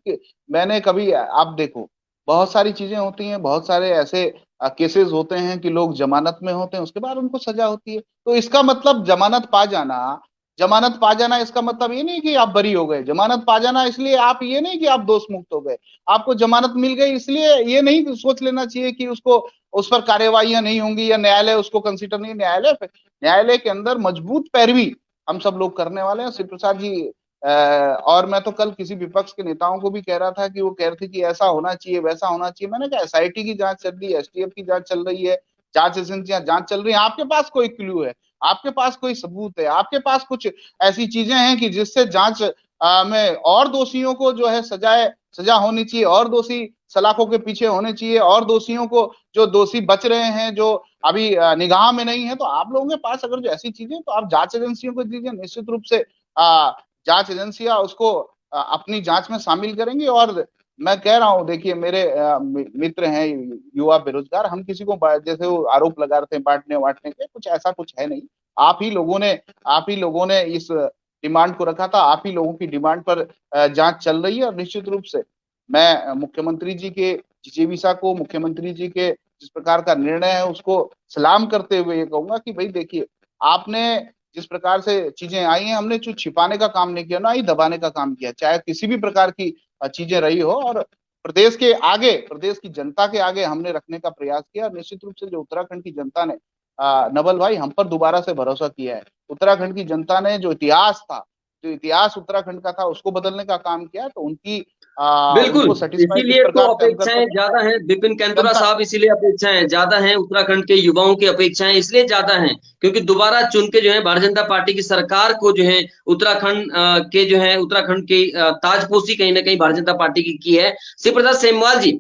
मैंने कभी, आप देखो, बहुत सारी चीजें होती हैं, बहुत सारे ऐसे केसेस होते हैं कि लोग जमानत में होते हैं, उसके बाद उनको सजा होती है। तो इसका मतलब जमानत पा जाना इसका मतलब ये नहीं कि आप बरी हो गए। जमानत पा जाना इसलिए आप ये नहीं कि आप दोष मुक्त हो गए। आपको जमानत मिल गई इसलिए ये नहीं सोच लेना चाहिए कि उसको उस पर कार्यवाहियां नहीं होंगी या न्यायालय उसको कंसीडर नहीं। न्यायालय के अंदर मजबूत पैरवी हम सब लोग करने वाले हैं। शिव प्रसाद जी और मैं तो कल किसी विपक्ष के नेताओं को भी कह रहा था कि वो कह रहे थे कि ऐसा होना चाहिए, वैसा होना चाहिए। मैंने कहा एसआईटी की जांच चल रही है, एसटीएफ की जांच चल रही है, जांच एजेंसियां जांच चल रही है। आपके पास कोई क्लू है, आपके पास कोई सबूत है, आपके पास कुछ ऐसी चीजें हैं कि जिससे जांच में और दोषियों को जो है सजा होनी चाहिए, और दोषी सलाखों के पीछे होने चाहिए, और दोषियों को, जो दोषी बच रहे हैं, जो अभी निगाह में नहीं है, तो आप लोगों के पास अगर जो ऐसी चीजें, तो आप जांच एजेंसियों को दीजिए। निश्चित रूप से जांच एजेंसियां उसको अपनी जांच में शामिल करेंगी। और मैं कह रहा हूं, देखिए मेरे मित्र हैं युवा बेरोजगार, हम किसी को जैसे वो आरोप लगा रहे थे बांटने वाटने के, कुछ ऐसा कुछ है नहीं। आप ही लोगों ने इस डिमांड को रखा था, आप ही लोगों की डिमांड पर जांच चल रही है। और निश्चित रूप से मैं मुख्यमंत्री जी के जिजीविषा को, मुख्यमंत्री जी के जिस प्रकार का निर्णय है उसको सलाम करते हुए ये कहूंगा कि भाई देखिए, आपने जिस प्रकार से चीजें आई हैं, हमने कुछ छिपाने का काम नहीं किया, ना ही दबाने का काम किया, चाहे किसी भी प्रकार की चीजें रही हो। और प्रदेश की जनता के आगे हमने रखने का प्रयास किया। निश्चित रूप से जो उत्तराखंड की जनता ने नवल भाई हम पर दोबारा से भरोसा किया है, उत्तराखंड की जनता ने जो इतिहास उत्तराखंड का था उसको बदलने का काम किया, तो उनकी बिल्कुल, उनको सेटिस्फाई इसीलिए तो अपेक्षाएं ज्यादा हैं विपिन केंद्रा साहब, इसीलिए अपेक्षाएं ज्यादा हैं, उत्तराखंड के युवाओं की अपेक्षाएं इसलिए ज्यादा हैं क्योंकि दोबारा चुन के जो है भारतीय जनता पार्टी की सरकार को जो है उत्तराखंड की ताजपोशी कहीं ना कहीं भारतीय जनता पार्टी की है। शिव प्रसाद सेमवाल जी,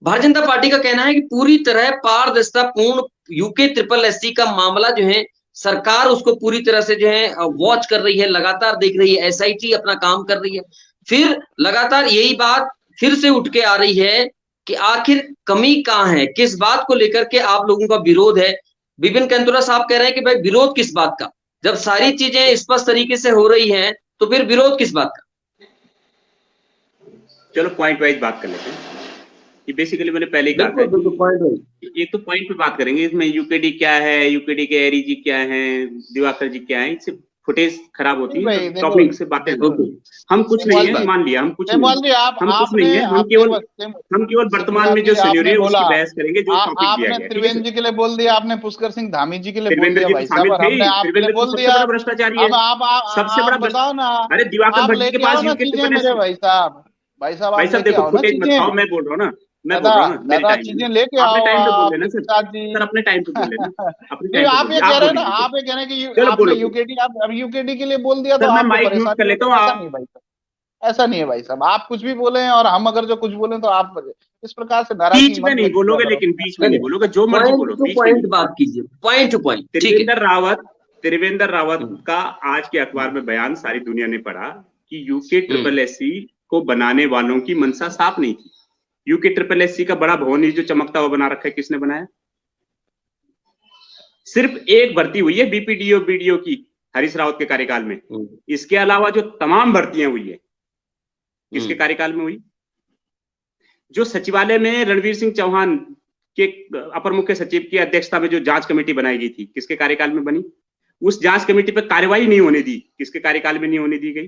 भारतीय जनता पार्टी का कहना है कि पूरी तरह पारदर्शिता पूर्ण यूके ट्रिपल एससी का मामला जो है सरकार उसको पूरी तरह से जो है वॉच कर रही है, लगातार देख रही है, एसआईटी अपना काम कर रही है। फिर लगातार यही बात फिर से उठ के आ रही है कि आखिर कमी कहां है, किस बात को लेकर के आप लोगों का विरोध है। विपिन केंद्रा साहब कह रहे हैं कि भाई विरोध किस बात का, जब सारी चीजें स्पष्ट तरीके से हो रही हैं तो फिर विरोध किस बात का। चलो पॉइंट वाइज बात कर लेते हैं। ये बेसिकली मैंने पहले ही कहा था, एक तो पॉइंट पे बात करेंगे, इसमें यूकेडी क्या है, यूकेडी के एरी जी क्या है, दिवाकर जी क्या है, इससे फुटेज खराब होती है, टॉपिक से बातें होती हैं। हम कुछ नहीं है, मान लिया हम कुछ नहीं है, हम केवल वर्तमान में जो सिनेरियो है उसकी बहस करेंगे। जो टॉपिक दिया गया, त्रिवेंद्र जी के लिए बोल दिया आपने, पुष्कर सिंह धामी जी के लिए बोल दिया, भाई साहब हमने बोल दिया भ्रष्टाचारी है, सबसे बड़ा बताओ ना। अरे दिवाकर भट्टी के पास भाई साहब देखो फुटेज मत खाओ, मैं बोल रहा हूँ ना, मैं बोल रहा हूँ ना, चीजें लेके आओ, अपने टाइम पे बोल लेना सर, अपने टाइम पे बोल लेना, अपने टाइम पे। आप ये कह रहे हैं ना, आप ये कह रहे हैं कि आपने यूकेडी, अब यूकेडी के लिए बोल दिया तो मैं माइक म्यूट कर लेता हूँ। ऐसा नहीं है भाई साहब, आप कुछ भी बोले और हम अगर जो कुछ बोले तो आप इस प्रकार से नाराजगी बीच में नहीं बोलोगे, लेकिन बीच में नहीं बोलोगे, जो मर्जी बोलो, पॉइंट बात कीजिए, point two point. Trivendra Rawat का आज के अखबार में बयान सारी दुनिया ने पढ़ा कि यूके ट्रिपल एससी को बनाने वालों की मंशा साफ नहीं थी। यूके ट्रिपल एससी का बड़ा भवन जो चमकता हुआ बना रखा है, किसने बनाया? सिर्फ एक भर्ती हुई है बीपीडीओ बीडीओ की हरीश रावत के कार्यकाल में। इसके अलावा जो तमाम भर्तियां हुई है किसके कार्यकाल में हुई? जो सचिवालय में रणवीर सिंह चौहान के अपर मुख्य सचिव की अध्यक्षता में जो जांच कमेटी बनाई गई थी, किसके कार्यकाल में बनी? उस जांच कमेटी पर कार्रवाई नहीं होने दी, किसके कार्यकाल में नहीं होने दी गई?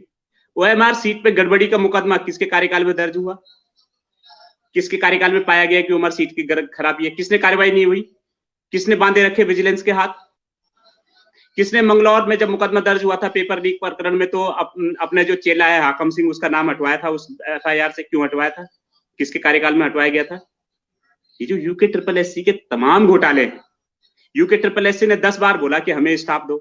ओएमआर सीट पे गड़बड़ी का मुकदमा किसके कार्यकाल में दर्ज हुआ? किसके कार्यकाल में पाया गया कि ओएमआर सीट की खराबी है? किसने कार्रवाई नहीं हुई? किसने बांधे रखे विजिलेंस के हाथ? किसने मंगलौर में जब मुकदमा दर्ज हुआ था पेपर लीक प्रकरण में, तो अपने जो चेला है हाकम सिंह, उसका नाम हटवाया था उस एफआईआर से? क्यों हटवाया था? किसके कार्यकाल में हटवाया गया था? ये जो यूके ट्रिपल एससी के तमाम घोटाले हैं, यूके ट्रिपल एससी ने 10 बार बोला कि हमें स्टाफ दो,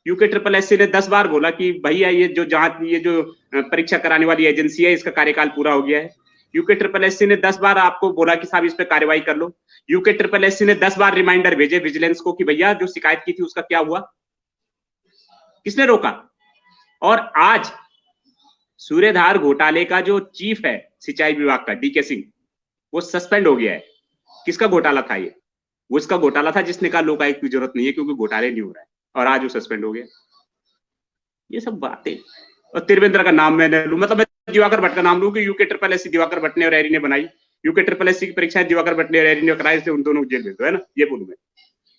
यूके ट्रिपल एससी ने 10 बार बोला कि भैया ये जो परीक्षा कराने वाली एजेंसी है इसका कार्यकाल पूरा हो गया है। यूके ट्रिपल एससी ने 10 बार आपको बोला कि साहब इस पे कार्रवाई कर लो। यूके ट्रिपल एससी ने 10 बार रिमाइंडर भेजे विजिलेंस को कि भैया जो शिकायत की थी उसका क्या हुआ, किसने रोका? और आज सूर्यधार घोटाले का जो चीफ है सिंचाई विभाग का डीके सिंह, वो सस्पेंड हो गया है। किसका घोटाला था ये? वो इसका घोटाला था जिसने कहा लोकायुक्त की जरूरत नहीं है क्योंकि घोटाले नहीं हो रहा है, और आज वो सस्पेंड हो गया। ये सब बातें। और त्रिवेंद्र का नाम मैंने लूं, मतलब मैं दिवाकर भट्ट का नाम लूं कि UK triple SC Diwakar Bhatt ने और एरी ने बनाई, यूके ट्रिपल एससी की परीक्षाएं दिवाकर भट्ट ने और एरी ने कराई, इसलिए उन दोनों को जेल भेज दो, है ना? ये बोलूं मैं?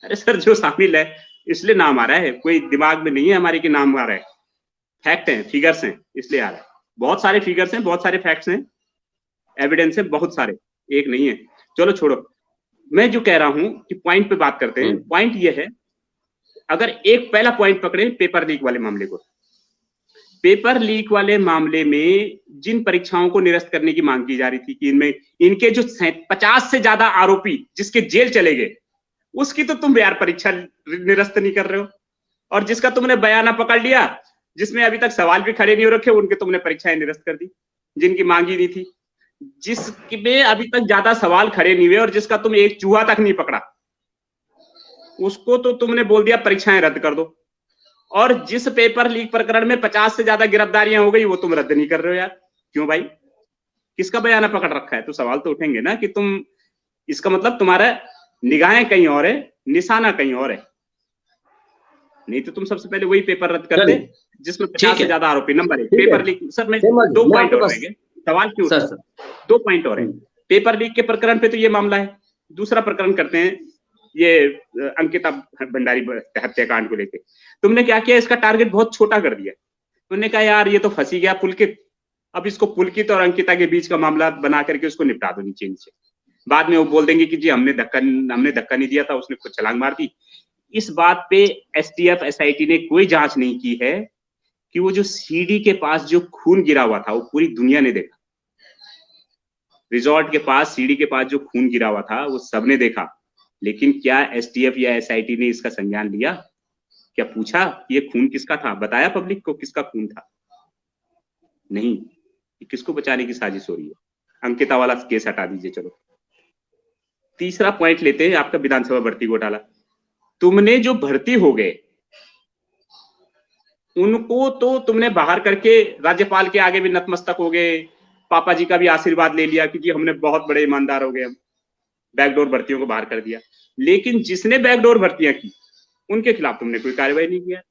अरे सर, जो शामिल है इसलिए नाम आ रहा है, कोई दिमाग में नहीं है हमारे कि नाम आ रहा है। फैक्ट है, फिगर्स हैं, इसलिए आ रहा है। बहुत सारे फिगर्स हैं, बहुत सारे फैक्ट्स हैं, एविडेंस है बहुत सारे, एक नहीं है। चलो छोड़ो, मैं जो कह रहा हूं कि पॉइंट पे बात करते हैं। पॉइंट ये है, अगर एक पहला पॉइंट पकड़े पेपर लीक वाले मामले को, पेपर लीक वाले मामले में जिन परीक्षाओं को निरस्त करने की मांग की जा रही थी कि इनमें इनके जो 50 से ज्यादा आरोपी जिसके जेल चले गए, उसकी तो तुम यार परीक्षा निरस्त नहीं कर रहे हो। और जिसका तुमने बयाना पकड़ लिया, जिसमें अभी तक सवाल भी खड़े नहीं हो रखे, उनके तुमने परीक्षाएं निरस्त कर दी, जिनकी मांगी नहीं थी। जिसमें अभी तक ज्यादा सवाल खड़े नहीं हुए और जिसका तुम एक चूहा तक नहीं पकड़ा, उसको तो तुमने बोल दिया परीक्षाएं रद्द कर दो। और जिस पेपर लीक प्रकरण में 50 से ज्यादा गिरफ्तारियां हो गई, वो तुम रद्द नहीं कर रहे हो यार। क्यों भाई? किसका बयाना पकड़ रखा है? तो सवाल तो उठेंगे ना कि तुम, इसका मतलब तुम्हारा निगाहें कहीं और है, निशाना कहीं और है। नहीं तो तुम सबसे पहले वही पेपर रद्द करते जिसमें 50 से ज्यादा आरोपी। Number 1 paper leak. सर मैं 2 पॉइंट और रहेंगे, सवाल क्यों? 2 पॉइंट और है। पेपर लीक के प्रकरण पे तो ये मामला है। दूसरा प्रकरण करते हैं ये अंकिता भंडारी हत्याकांड को लेके। तुमने क्या किया, इसका टारगेट बहुत छोटा कर दिया। तुमने कहा यार ये तो फंसी गया पुलकित, अब इसको पुलकित और अंकिता के बीच का मामला बना करके उसको निपटा दो नीचे नीचे। बाद में वो बोल देंगे कि जी हमने धक्का नहीं दिया था, उसने खुद छलांग मार दी। इस बात पे एसटीएफ एसआईटी ने कोई जांच नहीं की है कि वो जो सीडी के पास जो खून गिरा हुआ था वो पूरी दुनिया ने देखा। रिजॉर्ट के पास सीडी के पास जो खून गिरा हुआ था वो सबने देखा, लेकिन क्या एसटीएफ या एसआईटी ने इसका संज्ञान लिया? क्या पूछा ये खून किसका था? बताया पब्लिक को किसका खून था? नहीं। किसको बचाने की साजिश हो रही है? अंकिता वाला केस हटा दीजिए। चलो तीसरा पॉइंट लेते हैं, आपका विधानसभा भर्ती घोटाला। तुमने जो भर्ती हो गए उनको तो तुमने बाहर करके राज्यपाल के आगे भी नतमस्तक हो गए, पापा जी का भी आशीर्वाद ले लिया कि जी हमने बहुत बड़े ईमानदार हो गए, हम बैकडोर भर्तियों को बाहर कर दिया। लेकिन जिसने बैकडोर भर्तियां की उनके खिलाफ तुमने कोई कार्रवाई नहीं किया,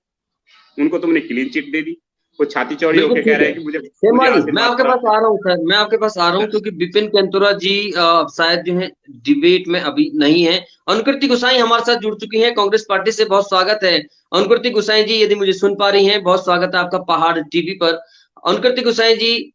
उनको तुमने क्लीन चिट दे दी। वो छाती चौड़ी होकर कह रहे हैं कि मुझे मैं आपके पास आ रहा हूँ सर, मैं आपके पास आ रहा हूँ क्योंकि विपिन केंतुरा जी शायद जो है डिबेट में अभी नहीं है। अनुकृति गुसाई हमारे साथ जुड़ चुकी हैं कांग्रेस पार्टी से, बहुत स्वागत है अनुकृति गुसाई जी, यदि मुझे सुन पा रही हैं, बहुत स्वागत है आपका पहाड़ टीवी पर। अनुकृति गुसाई जी,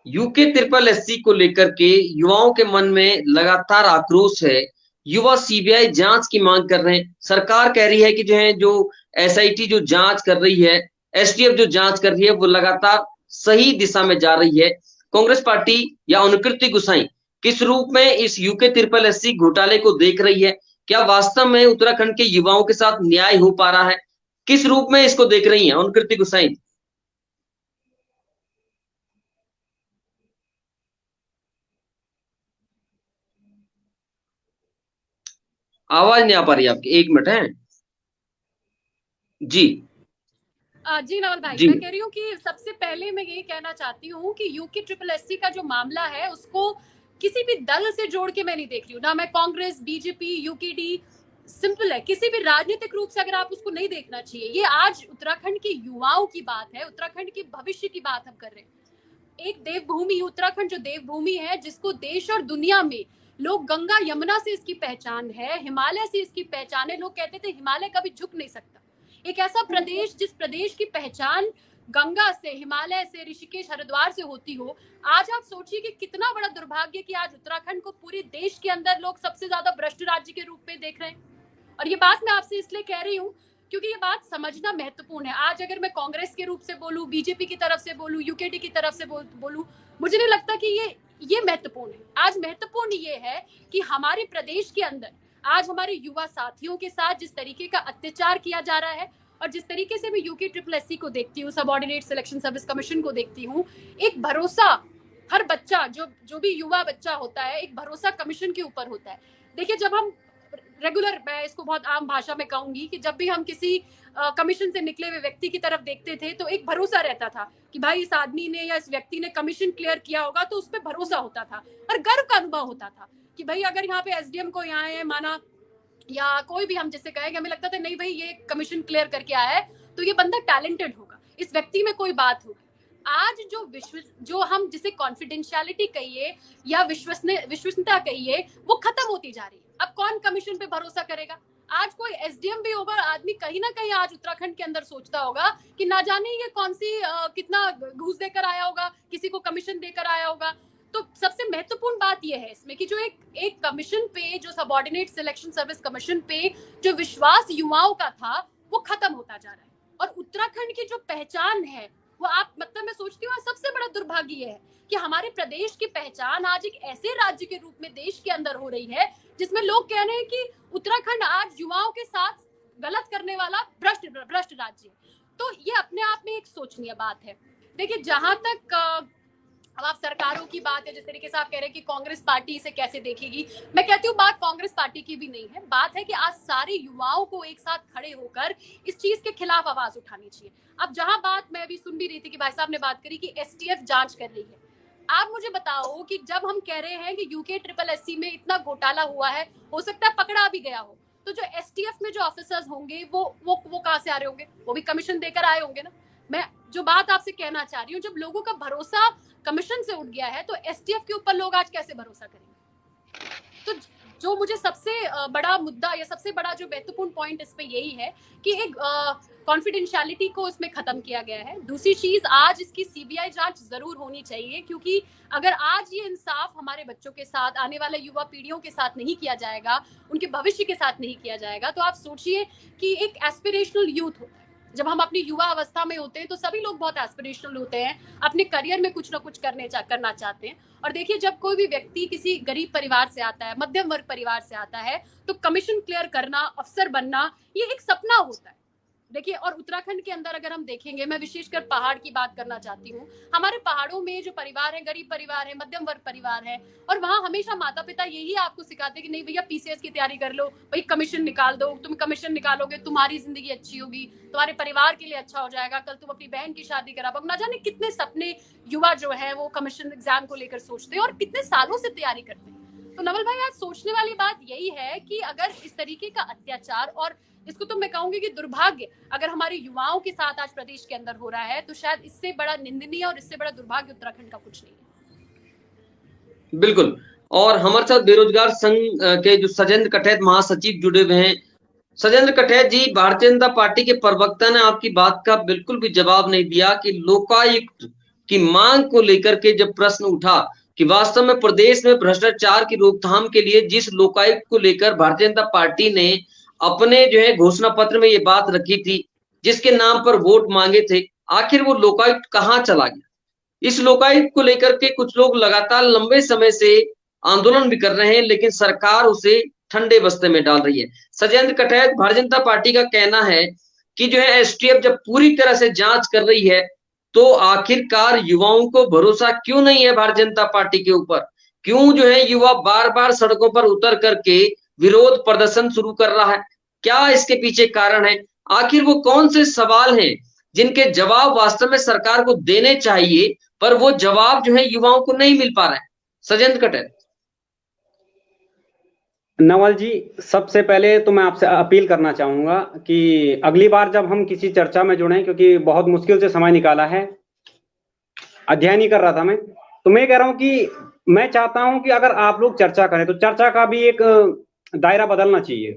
यूके ट्रिपल एससी को लेकर के युवाओं के मन में लगातार आक्रोश है, युवा सीबीआई जांच की मांग कर रहे हैं। सरकार कह रही है कि जो है जो एसआईटी जो जांच कर रही है, एसटीएफ जो जांच कर रही है, वो लगातार सही दिशा में जा रही है। कांग्रेस पार्टी या अनुकृति गुसाई किस रूप में इस यूके ट्रिपल एससी घोटाले को देख रही है? क्या वास्तव में उत्तराखंड के युवाओं के साथ न्याय हो पा रहा है? किस रूप में इसको देख रही है अनुकृति गुसाई? आवाज नहीं आ पा रही आपकी, 1 मिनट है जी। जी नवल भाई, मैं कह रही हूँ कि सबसे पहले मैं ये कहना चाहती हूँ कि यूके ट्रिपल एससी का जो मामला है उसको किसी भी दल से जोड़ के मैं नहीं देख रही हूँ, ना मैं कांग्रेस, बीजेपी, यूकेडी, सिंपल है, किसी भी राजनीतिक रूप से अगर आप उसको नहीं देखना चाहिए। ये आज उत्तराखंड के युवाओं की बात है, उत्तराखंड के भविष्य की बात हम कर रहे हैं। एक देवभूमि, उत्तराखंड जो देवभूमि है, जिसको देश और दुनिया में लोग गंगा यमुना से इसकी पहचान है, हिमालय से इसकी पहचान है। लोग कहते थे हिमालय कभी झुक नहीं सकता। एक ऐसा प्रदेश जिस प्रदेश की पहचान गंगा से, हिमालय से, ऋषिकेश, हरिद्वार से होती हो, आज आप सोचिए कि कितना बड़ा दुर्भाग्य कि आज उत्तराखंड को पूरे देश के अंदर लोग सबसे ज्यादा भ्रष्ट राज्य के रूप में देख रहे हैं। और ये बात मैं आपसे इसलिए कह रही हूँ क्योंकि ये बात समझना महत्वपूर्ण है। आज अगर मैं कांग्रेस के रूप से बोलूं, बीजेपी की तरफ से बोलूं, यूकेडी की तरफ से बोलूं, मुझे नहीं लगता कि ये महत्वपूर्ण है। आज महत्वपूर्ण ये है कि हमारे प्रदेश के अंदर आज हमारे युवा साथियों के साथ जिस तरीके का अत्याचार किया जा रहा है, और जिस तरीके से मैं यूके SSS को देखती हूँ, सबऑर्डिनेट सिलेक्शन सर्विस कमीशन को देखती हूँ, एक भरोसा हर बच्चा जो भी युवा बच्चा होता है, एक भरोसा कमीशन के ऊपर होता है। देखिए, जब हम रेगुलर, मैं इसको बहुत आम भाषा में कहूंगी कि जब भी हम किसी कमीशन से निकले हुए व्यक्ति की तरफ देखते थे तो एक भरोसा रहता था कि भाई इस आदमी ने या इस व्यक्ति ने कमीशन क्लियर किया होगा, तो उस पर भरोसा होता था और गर्व का अनुभव होता था कि भाई अगर यहाँ पे SDM को यहाँ है माना, या कोई भी हम जिससे कहेंगे, हमें लगता था नहीं भाई ये कमीशन क्लियर करके आया है तो ये बंदा टैलेंटेड होगा, इस व्यक्ति में कोई बात होगी। आज जो हम जिसे कॉन्फिडेंशियलिटी कहिए या विश्वसनीयता कहिए, वो खत्म होती जा रही है। अब कौन कमीशन पे भरोसा करेगा? आज कोई SDM भी होगा, आदमी कहीं ना कहीं आज उत्तराखंड के अंदर सोचता होगा कि ना जाने ये कौन सी कितना घूस देकर आया होगा, किसी को कमीशन देकर आया होगा। तो सबसे महत्वपूर्ण बात यह है इसमें कि जो एक कमीशन पे, जो सबऑर्डिनेट सिलेक्शन सर्विस कमीशन पे जो विश्वास युवाओं का था, वो खत्म होता जा रहा है। और उत्तराखंड की जो पहचान है वो मैं सोचती हूँ सबसे बड़ा दुर्भाग्य है कि हमारे प्रदेश की पहचान आज एक ऐसे राज्य के रूप में देश के अंदर हो रही है जिसमें लोग कह रहे हैं कि उत्तराखंड आज युवाओं के साथ गलत करने वाला भ्रष्ट राज्य है। तो ये अपने आप में एक सोचनीय बात है। देखिए, जहां तक अब आप सरकारों की बात है, जिस तरीके से आप कह रहे हैं कि कांग्रेस पार्टी इसे कैसे देखेगी, मैं कहती हूँ बात कांग्रेस पार्टी की भी नहीं है। बात है कि आज सारे युवाओं को एक साथ खड़े होकर इस चीज के खिलाफ आवाज उठानी चाहिए। अब जहां बात मैं अभी सुन भी रही थी कि भाई साहब ने बात करी कि STF जांच कर रही है, आप मुझे बताओ कि जब हम कह रहे हैं कि यूके SSS में इतना घोटाला हुआ है, हो सकता है पकड़ा भी गया हो, तो जो STF में जो ऑफिसर्स होंगे वो कहाँ से आ रहे होंगे? वो भी कमीशन देकर आए होंगे ना। मैं जो बात आपसे कहना चाह रही हूँ, जब लोगों का भरोसा कमीशन से उठ गया है तो STF के ऊपर लोग आज कैसे भरोसा करेंगे? तो जो मुझे सबसे बड़ा मुद्दा या सबसे बड़ा जो महत्वपूर्ण पॉइंट इस पे यही है कि एक कॉन्फिडेंशियलिटी को इसमें खत्म किया गया है। दूसरी चीज, आज इसकी CBI जांच जरूर होनी चाहिए, क्योंकि अगर आज ये इंसाफ हमारे बच्चों के साथ, आने वाले युवा पीढ़ियों के साथ नहीं किया जाएगा, उनके भविष्य के साथ नहीं किया जाएगा, तो आप सोचिए कि एक एस्पिरेशनल यूथ होता है। जब हम अपनी युवा अवस्था में होते हैं तो सभी लोग बहुत एस्पिरेशनल होते हैं, अपने करियर में कुछ ना कुछ करना चाहते हैं। और देखिए, जब कोई भी व्यक्ति किसी गरीब परिवार से आता है, मध्यम वर्ग परिवार से आता है, तो कमीशन क्लियर करना, अफसर बनना, ये एक सपना होता है। देखिए, और उत्तराखंड के अंदर अगर हम देखेंगे, मैं विशेषकर पहाड़ की बात करना चाहती हूँ। हमारे पहाड़ों में जो परिवार है, गरीब परिवार है, मध्यम वर्ग परिवार है, और वहाँ हमेशा माता पिता यही आपको सिखाते कि नहीं भैया PCS की तैयारी कर लो, भाई कमीशन निकाल दो, तुम कमीशन निकालोगे तुम्हारी जिंदगी अच्छी होगी, तुम्हारे परिवार के लिए अच्छा हो जाएगा, कल तुम अपनी बहन की शादी करा पाओगे। ना जाने कितने सपने युवा जो है वो कमीशन एग्जाम को लेकर सोचते हैं और कितने सालों से तैयारी करते हैं। तो नवल भाई, आज सोचने वाली बात यही है कि अगर इस तरीके का अत्याचार, और इसको तो मैं कहूंगी कि दुर्भाग्य, अगर हमारे युवाओं के साथ आज प्रदेश के अंदर हो रहा है, तो शायद इससे बड़ा निंदनीय और इससे बड़ा दुर्भाग्य उत्तराखंड का कुछ नहीं है। बिल्कुल। और हमारे साथ बेरोजगार संघ के जो सजेंद्र कठैत महासचिव जुड़े हुए हैं। सजेंद्र कठैत जी, भारतीय जनता पार्टी के प्रवक्ता ने आपकी बात का बिल्कुल भी जवाब नहीं दिया कि लोकायुक्त की मांग को लेकर के जब प्रश्न उठा कि वास्तव में प्रदेश में भ्रष्टाचार की रोकथाम के लिए जिस लोकायुक्त को लेकर भारतीय जनता पार्टी ने अपने जो है घोषणा पत्र में ये बात रखी थी, जिसके नाम पर वोट मांगे थे, आखिर वो लोकायुक्त कहाँ चला गया? इस लोकायुक्त को लेकर के कुछ लोग लगातार लंबे समय से आंदोलन भी कर रहे हैं, लेकिन सरकार उसे ठंडे बस्ते में डाल रही है। सजेंद्र कठैत, भारतीय जनता पार्टी का कहना है कि जो है STF जब पूरी तरह से जांच कर रही है तो आखिरकार युवाओं को भरोसा क्यों नहीं है भारतीय जनता पार्टी के ऊपर? क्यों जो है युवा बार बार सड़कों पर उतर करके विरोध प्रदर्शन शुरू कर रहा है? क्या इसके पीछे कारण है? आखिर वो कौन से सवाल हैं जिनके जवाब वास्तव में सरकार को देने चाहिए, पर वो जवाब जो है युवाओं को नहीं मिल पा रहा है? सजेंद्र कठैत। नवल जी, सबसे पहले तो मैं आपसे अपील करना चाहूंगा कि अगली बार जब हम किसी चर्चा में जुड़े, क्योंकि बहुत मुश्किल से समय निकाला है, अध्ययन ही कर रहा था मैं, तो मैं कह रहा हूं कि मैं चाहता हूं कि अगर आप लोग चर्चा करें तो चर्चा का भी एक दायरा बदलना चाहिए,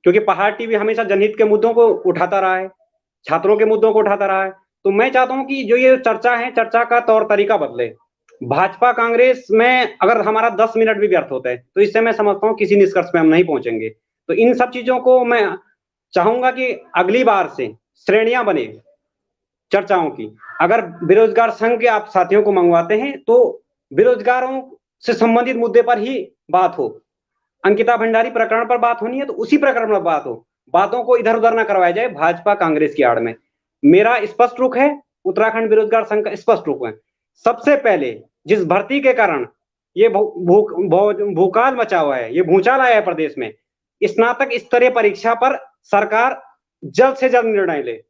क्योंकि पहाड़ टीवी हमेशा जनहित के मुद्दों को उठाता रहा है, छात्रों के मुद्दों को उठाता रहा है। तो मैं चाहता हूं कि जो ये चर्चा है, चर्चा का तौर तरीका बदले। भाजपा कांग्रेस में अगर हमारा 10 मिनट भी व्यर्थ होता है तो इससे मैं समझता हूं किसी निष्कर्ष पे हम नहीं पहुंचेंगे। तो इन सब चीजों को मैं चाहूंगा कि अगली बार से श्रेणियां बने चर्चाओं की। अगर बेरोजगार संघ के आप साथियों को मंगवाते हैं तो बेरोजगारों से संबंधित मुद्दे पर ही बात हो। अंकिता भंडारी प्रकरण पर बात होनी है तो उसी प्रकरण पर बात हो। बातों को इधर उधर ना करवाया जाए भाजपा कांग्रेस की आड़ में। मेरा स्पष्ट रुख है, उत्तराखंड बेरोजगार संघ का स्पष्ट रुख है। सबसे पहले जिस भर्ती के कारण ये भूकाल मचा हुआ है, ये भूचाल आया है प्रदेश में, स्नातक स्तरीय परीक्षा पर सरकार जल्द से जल्द निर्णय ले।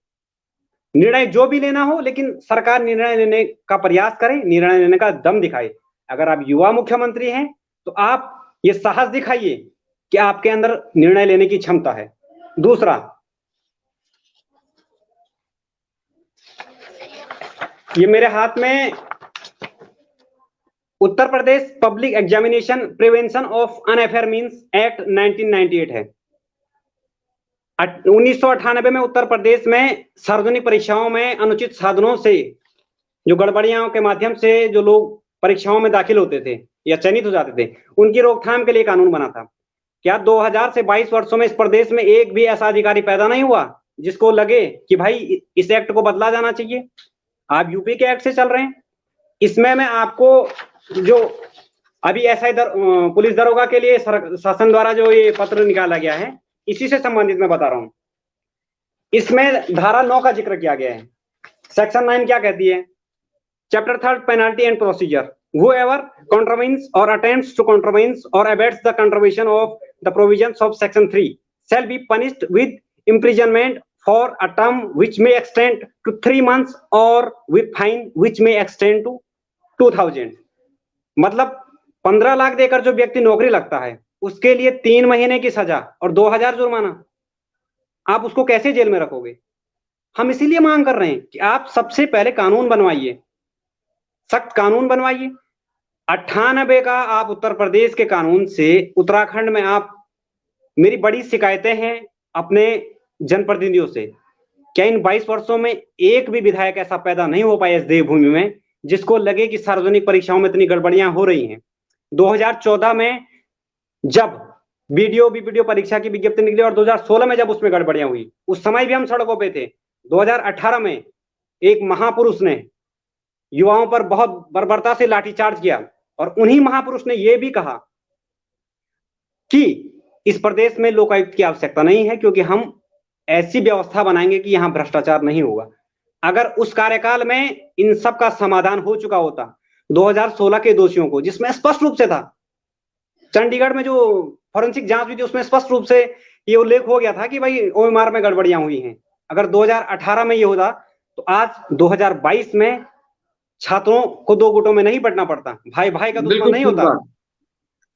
निर्णय जो भी लेना हो, लेकिन सरकार निर्णय लेने का प्रयास करे, निर्णय लेने का दम दिखाए। अगर आप युवा मुख्यमंत्री हैं तो आप ये साहस दिखाइए कि आपके अंदर निर्णय लेने की क्षमता है। दूसरा, ये मेरे हाथ में Uttar Pradesh public examination prevention of unfair means act 1998 है। 1998 में उत्तर प्रदेश में सार्वजनिक परीक्षाओं में अनुचित साधनों से जो गड़बड़ियों के माध्यम से जो लोग परीक्षाओं में दाखिल होते थे या चयनित हो जाते थे, उनकी रोकथाम के लिए कानून बना था। क्या 2000 से 22 वर्षों में इस प्रदेश में एक भी ऐसा अधिकारी पैदा नहीं हुआ जिसको लगे कि भाई इस एक्ट को बदला जाना चाहिए? आप यूपी के एक्ट से चल रहे हैं। इसमें मैं आपको जो अभी ऐसा पुलिस दरोगा के लिए शासन द्वारा जो ये पत्र निकाला गया है, इसी से संबंधित मैं बता रहा हूं। इसमें धारा 9 का जिक्र किया गया है। सेक्शन 9 क्या कहती है? Chapter 3 penalty and procedure, whoever contravenes or attempts to contravene or abets the contravention of the provisions of section 3 shall be punished with imprisonment for a term which may extend to 3 months or with fine which may extend to 2000। मतलब 15 लाख देकर जो व्यक्ति नौकरी लगता है उसके लिए 3 महीने की सजा और 2000 जुर्माना। आप उसको कैसे जेल में रखोगे? हम इसीलिए मांग कर रहे हैं कि आप सबसे पहले कानून बनवाइए, सख्त कानून बनवाइए। 98 का आप उत्तर प्रदेश के कानून से उत्तराखंड में आप, मेरी बड़ी शिकायतें हैं अपने जनप्रतिनिधियों से। क्या इन 22 वर्षों में एक भी विधायक ऐसा पैदा नहीं हो पाया इस देवभूमि में जिसको लगे कि सार्वजनिक परीक्षाओं में इतनी गड़बड़ियां हो रही हैं? 2014 में जब बीडीओ परीक्षा की विज्ञप्ति निकली और 2016 में जब उसमें गड़बड़ियां हुई, उस समय भी हम सड़कों पे थे। 2018 में एक महापुरुष ने युवाओं पर बहुत बर्बरता से लाठीचार्ज किया और उन्हीं महापुरुष ने यह भी कहा कि इस प्रदेश में लोकायुक्त की आवश्यकता नहीं है क्योंकि हम ऐसी व्यवस्था बनाएंगे कि यहां भ्रष्टाचार नहीं होगा। अगर उस कार्यकाल में इन सब का समाधान हो चुका होता 2016 के दोषियों को, जिसमें स्पष्ट रूप से था, चंडीगढ़ में जो फॉरेंसिक जांच हुई थी उसमें स्पष्ट रूप से ये उल्लेख हो गया था कि भाई ओएमआर में गड़बड़ियां हुई हैं। अगर 2018 में ये होता तो आज 2022 में छात्रों को 2 गुटों में नहीं बंटना पड़ता, भाई भाई का दुश्मन नहीं होता।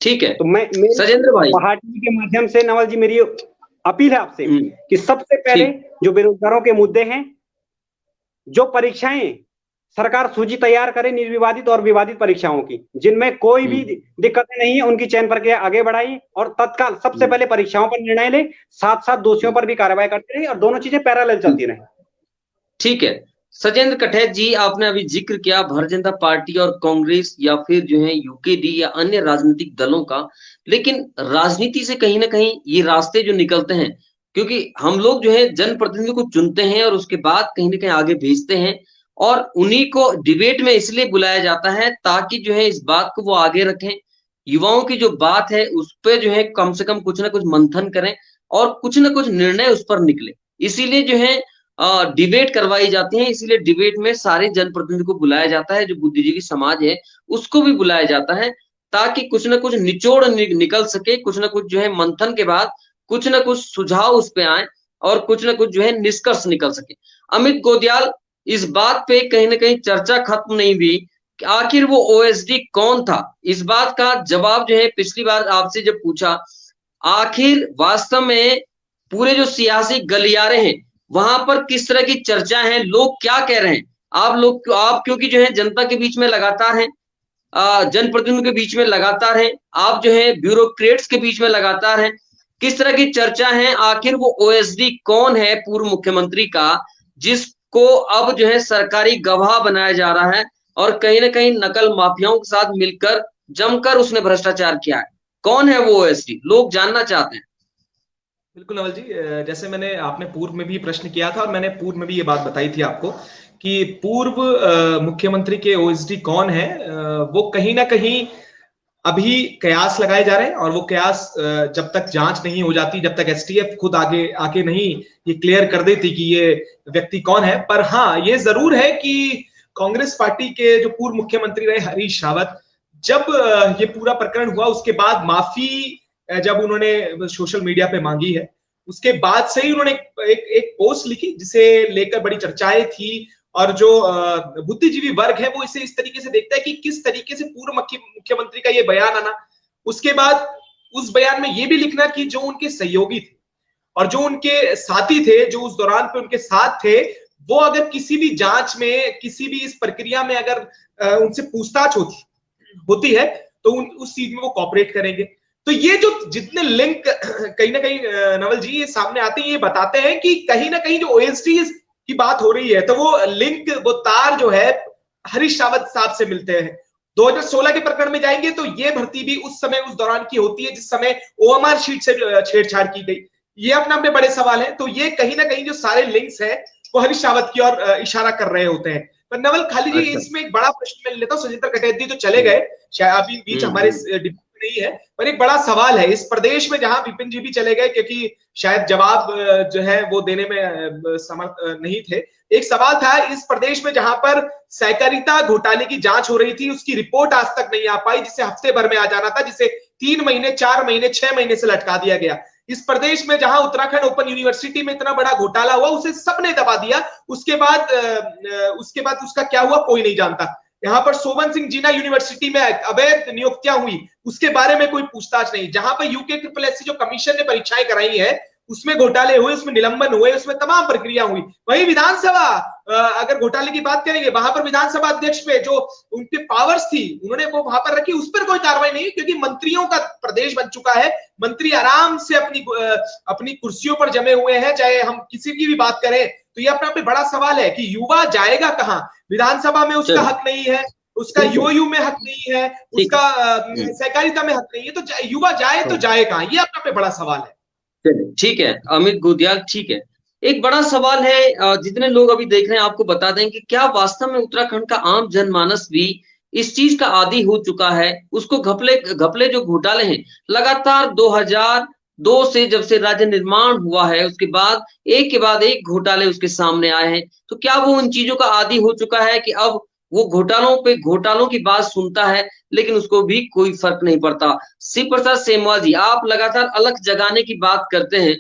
ठीक है। तो मैं सजेंद्र भाई पार्टी के माध्यम से नवल जी मेरी अपील है आपसे कि सबसे पहले जो बेरोजगारों के मुद्दे हैं, जो परीक्षाएं सरकार सूची तैयार करे निर्विवादित और विवादित परीक्षाओं की, जिनमें कोई भी दिक्कतें नहीं है, उनकी चयन प्रक्रिया आगे बढ़ाई और तत्काल सबसे पहले परीक्षाओं पर निर्णय ले, साथ साथ दोषियों पर भी कार्रवाई करते रहे और दोनों चीजें पैरेलल चलती रहे। ठीक है। सजेंद्र कठैत जी, आपने अभी जिक्र किया भारतीय जनता पार्टी और कांग्रेस या फिर जो है यूकेडी या अन्य राजनीतिक दलों का, लेकिन राजनीति से कहीं ना कहीं ये रास्ते जो निकलते हैं, क्योंकि हम लोग जो है जनप्रतिनिधि को चुनते हैं और उसके बाद कहीं ना कहीं आगे भेजते हैं और उन्हीं को डिबेट में इसलिए बुलाया जाता है ताकि जो है इस बात को वो आगे रखें, युवाओं की जो बात है उस पर जो है कम से कम कुछ ना कुछ मंथन करें और कुछ ना कुछ निर्णय उस पर निकले। इसीलिए जो है डिबेट करवाई जाती है, इसीलिए डिबेट में सारे जनप्रतिनिधि को बुलाया जाता है, जो बुद्धिजीवी समाज है उसको भी बुलाया जाता है ताकि कुछ ना कुछ निचोड़ निकल सके, कुछ ना कुछ जो है मंथन के बाद कुछ ना कुछ सुझाव उस पे आए और कुछ ना कुछ जो है निष्कर्ष निकल सके। अमित गोदियाल, इस बात पे कहीं ना कहीं चर्चा खत्म नहीं हुई कि आखिर वो ओएसडी कौन था। इस बात का जवाब जो है पिछली बार आपसे जब पूछा, आखिर वास्तव में पूरे जो सियासी गलियारे हैं वहां पर किस तरह की चर्चा है, लोग क्या कह रहे हैं, आप क्योंकि जो है जनता के बीच में लगातार हैं, जनप्रतिनिधियों के बीच में लगातार हैं, आप जो है ब्यूरोक्रेट्स के बीच में लगातार हैं, किस तरह की चर्चा है, आखिर वो ओएसडी कौन है पूर्व मुख्यमंत्री का जिसको अब जो है सरकारी गवाह बनाया जा रहा है और कहीं ना कहीं नकल माफियाओं के साथ मिलकर जमकर उसने भ्रष्टाचार किया है? कौन है वो ओएसडी, लोग जानना चाहते हैं। बिल्कुल नवल जी, जैसे आपने पूर्व में भी प्रश्न किया था और मैंने पूर्व में भी ये बात बताई थी आपको कि पूर्व मुख्यमंत्री के ओएसडी कौन है, वो कहीं ना कहीं अभी कयास लगाए जा रहे हैं और वो कयास जब तक जांच नहीं हो जाती, जब तक एसटीएफ खुद आगे आके नहीं ये क्लियर कर देती कि ये व्यक्ति कौन है। पर हाँ, ये जरूर है कि कांग्रेस पार्टी के जो पूर्व मुख्यमंत्री रहे हरीश रावत, जब ये पूरा प्रकरण हुआ उसके बाद माफी जब उन्होंने सोशल मीडिया पे मांगी है, उसके बाद से ही उन्होंने एक पोस्ट लिखी जिसे लेकर बड़ी चर्चाएं थी। और जो बुद्धिजीवी वर्ग है वो इसे इस तरीके से देखता है कि किस तरीके से पूर्व मुख्यमंत्री का ये बयान आना, उसके बाद उस बयान में ये भी लिखना कि जो उनके सहयोगी थे और जो उनके साथी थे, जो उस दौरान पे उनके साथ थे, वो अगर किसी भी जांच में, किसी भी इस प्रक्रिया में अगर उनसे पूछताछ होती है तो उस चीज में वो कॉपरेट करेंगे। तो ये जो जितने लिंक कहीं ना कहीं नवल जी ये सामने आते हैं, ये बताते हैं कि कहीं ना कहीं जो ओएसडी की बात हो रही है, तो वो लिंक, वो तार जो है हरीश रावत साहब से मिलते हैं। 2016 के प्रकरण में जाएंगे तो ये भर्ती भी उस समय, उस दौरान की होती है जिस समय ओएमआर शीट से छेड़छाड़ की गई। ये अपने अपने बड़े सवाल है। तो ये कहीं ना कहीं जो सारे लिंक्स हैं वो हरीश रावत की ओर इशारा कर रहे होते हैं। पर नवल खाली जी, इसमें एक बड़ा प्रश्न मैं लेता हूँ। सुजिंदर कटेत जी तो चले गए, शायद अभी बीच हमारे नहीं है, पर एक बड़ा सवाल है इस प्रदेश में, जहां विपिन जी भी चले गए क्योंकि शायद जवाब जो है वो देने में समर्थ नहीं थे। एक सवाल था इस प्रदेश में जहां पर सहकारिता घोटाले की जांच हो रही थी, उसकी रिपोर्ट आज तक नहीं आ पाई, जिसे हफ्ते भर में आ जाना था, जिसे 3 महीने, 4 महीने, 6 महीने से लटका दिया गया। इस प्रदेश में जहां उत्तराखंड ओपन यूनिवर्सिटी में इतना बड़ा घोटाला हुआ, उसे सबने दबा दिया। उसके बाद उसका क्या हुआ कोई नहीं जानता। यहाँ पर सोवन सिंह जीना यूनिवर्सिटी में अवैध नियुक्तियां हुई, उसके बारे में कोई पूछताछ नहीं। जहां पर यूके SSS जो कमीशन ने परीक्षाएं कराई है, उसमें घोटाले हुए, उसमें निलंबन हुए, उसमें तमाम प्रक्रिया हुई। वही विधानसभा, अगर घोटाले की बात करेंगे, वहां पर विधानसभा अध्यक्ष पे जो उनके पावर्स थी उन्होंने वो वहां पर रखी, उस पर कोई कार्रवाई नहीं, क्योंकि मंत्रियों का प्रदेश बन चुका है। मंत्री आराम से अपनी कुर्सियों पर जमे हुए हैं। चाहे हम किसी की भी बात करें तो ये अपना बड़ा सवाल है कि युवा जाएगा कहां? विधानसभा में उसका हक नहीं है, उसका यूओयू में हक नहीं है, उसका सहकारिता में हक नहीं है, तो युवा जाए तो जाए कहां? ये अपना बड़ा सवाल है। ठीक है अमित गुदियाल, ठीक है। एक बड़ा सवाल है, जितने लोग अभी देख रहे हैं आपको बता दें कि क्या वास्तव में उत्तराखंड का आम जनमानस भी इस चीज का आदी हो चुका है? उसको घपले जो घोटाले हैं लगातार 2002 से जब से राज्य निर्माण हुआ है, उसके बाद एक घोटाले उसके सामने आए हैं, तो क्या वो उन चीजों का आदी हो चुका है कि अब वो घोटालों की बात सुनता है लेकिन उसको भी कोई फर्क नहीं पड़ता? शिव प्रसाद सेमवाल जी, आप लगातार अलग जगाने की बात करते हैं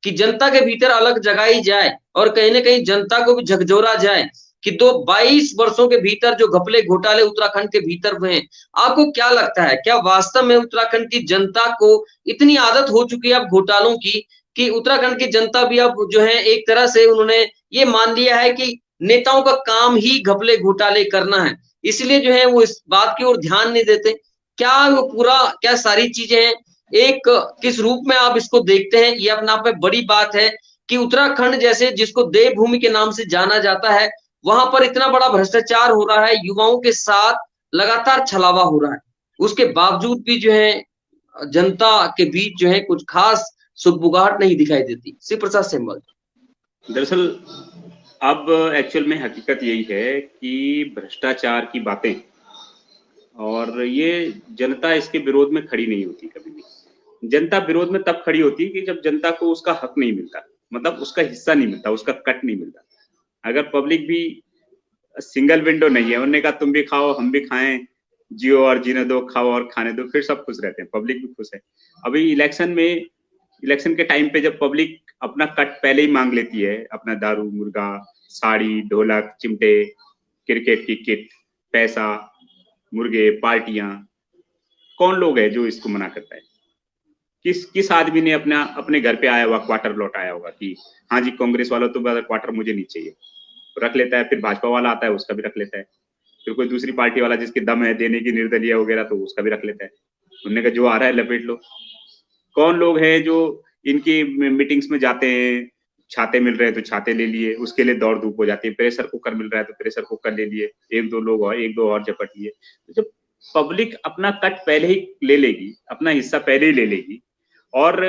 कि जनता के भीतर अलग जगाई जाए और कहीं ना कहीं जनता को भी झकझोरा जाए कि 22 वर्षों के भीतर जो घपले घोटाले उत्तराखंड के भीतर हुए हैं, आपको क्या लगता है, क्या वास्तव में उत्तराखंड की जनता को इतनी आदत हो चुकी है अब घोटालों की कि उत्तराखंड की जनता भी अब जो है एक तरह से उन्होंने ये मान लिया है कि नेताओं का काम ही घपले घोटाले करना है, इसलिए जो है वो इस बात की ओर ध्यान नहीं देते? क्या सारी चीजें हैं, एक किस रूप में आप इसको देखते हैं? ये अपने आप में बड़ी बात है कि उत्तराखंड जैसे, जिसको देवभूमि के नाम से जाना जाता है, वहां पर इतना बड़ा भ्रष्टाचार हो रहा है, युवाओं के साथ लगातार छलावा हो रहा है, उसके बावजूद भी जो है जनता के बीच जो है कुछ खास सुगबुगाहट नहीं दिखाई देती। शिव प्रसाद सेमवाल, दरअसल अब एक्चुअल में हकीकत यही है कि भ्रष्टाचार की बातें, और ये जनता इसके विरोध में खड़ी नहीं होती कभी भी। जनता विरोध में तब खड़ी होती है कि जब जनता को उसका हक नहीं मिलता, मतलब उसका हिस्सा नहीं मिलता, उसका कट नहीं मिलता। अगर पब्लिक भी सिंगल विंडो नहीं है, उन्होंने कहा तुम भी खाओ हम भी खाएं, जियो और जीने दो, खाओ और खाने दो, फिर सब खुश रहते हैं, पब्लिक भी खुश है। अभी इलेक्शन के टाइम पे जब पब्लिक अपना कट पहले ही मांग लेती है, अपना दारू, मुर्गा, साड़ी, ढोलक, चिमटे, क्रिकेट की किट, पैसा, मुर्गे, पार्टियां, कौन लोग है जो इसको मना करता है? किस आदमी ने अपने घर पे आया हुआ क्वार्टर लौटाया होगा कि हाँ जी कांग्रेस वालों तो क्वार्टर मुझे नहीं चाहिए, रख लेता है। फिर भाजपा वाला आता है, उसका भी रख लेता है। फिर कोई दूसरी पार्टी वाला जिसके दम है देने की, निर्दलीय वगैरह, तो उसका भी रख लेता है। उन्होंने कहा जो आ रहा है लपेट लो। कौन लोग हैं जो इनकी मीटिंग्स में जाते हैं, छाते मिल रहे हैं तो छाते ले लिए, उसके लिए दौड़ धूप हो जाती है, प्रेशर कुकर मिल रहा है तो प्रेशर कुकर ले लिए, एक दो और झपट लिए। तो जब पब्लिक अपना कट पहले ही ले लेगी, अपना हिस्सा पहले ही ले लेगी और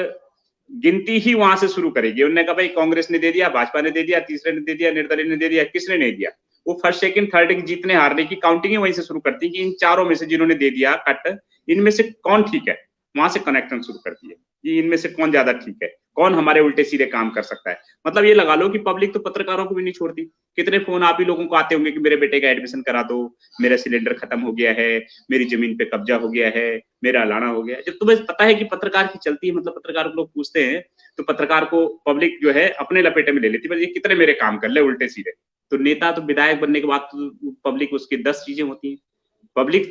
गिनती ही वहां से शुरू करेगी। उन्होंने कहा भाई कांग्रेस ने दे दिया, भाजपा ने दे दिया, तीसरे ने दे दिया, निर्दलीय ने दे दिया, किसने नहीं दिया, वो फर्स्ट सेकंड थर्ड की जीतने हारने की काउंटिंग ही वहीं से शुरू करती है कि इन चारों में से जिन्होंने दे दिया कट, इनमें से कौन ठीक है, वहां से कनेक्शन शुरू करती है कि इनमें से कौन ज्यादा ठीक है, कौन हमारे उल्टे सीधे काम कर सकता है। मतलब ये लगा लो कि पब्लिक तो पत्रकारों को भी नहीं छोड़ती। कितने फोन आप ही लोगों को आते होंगे कि मेरे बेटे का एडमिशन करा दो, मेरा सिलेंडर खत्म हो गया है, मेरी जमीन पे कब्जा हो गया है, मेरा लाना हो गया है। जब तुम्हें पता है कि पत्रकार की चलती है, मतलब पत्रकार को लोग पूछते हैं तो पत्रकार को पब्लिक जो है अपने लपेटे में ले लेती है, ये कितने मेरे काम कर ले उल्टे सीधे। तो नेता तो विधायक बनने के बाद तो पब्लिक उसकी 10 चीजें होती है। पब्लिक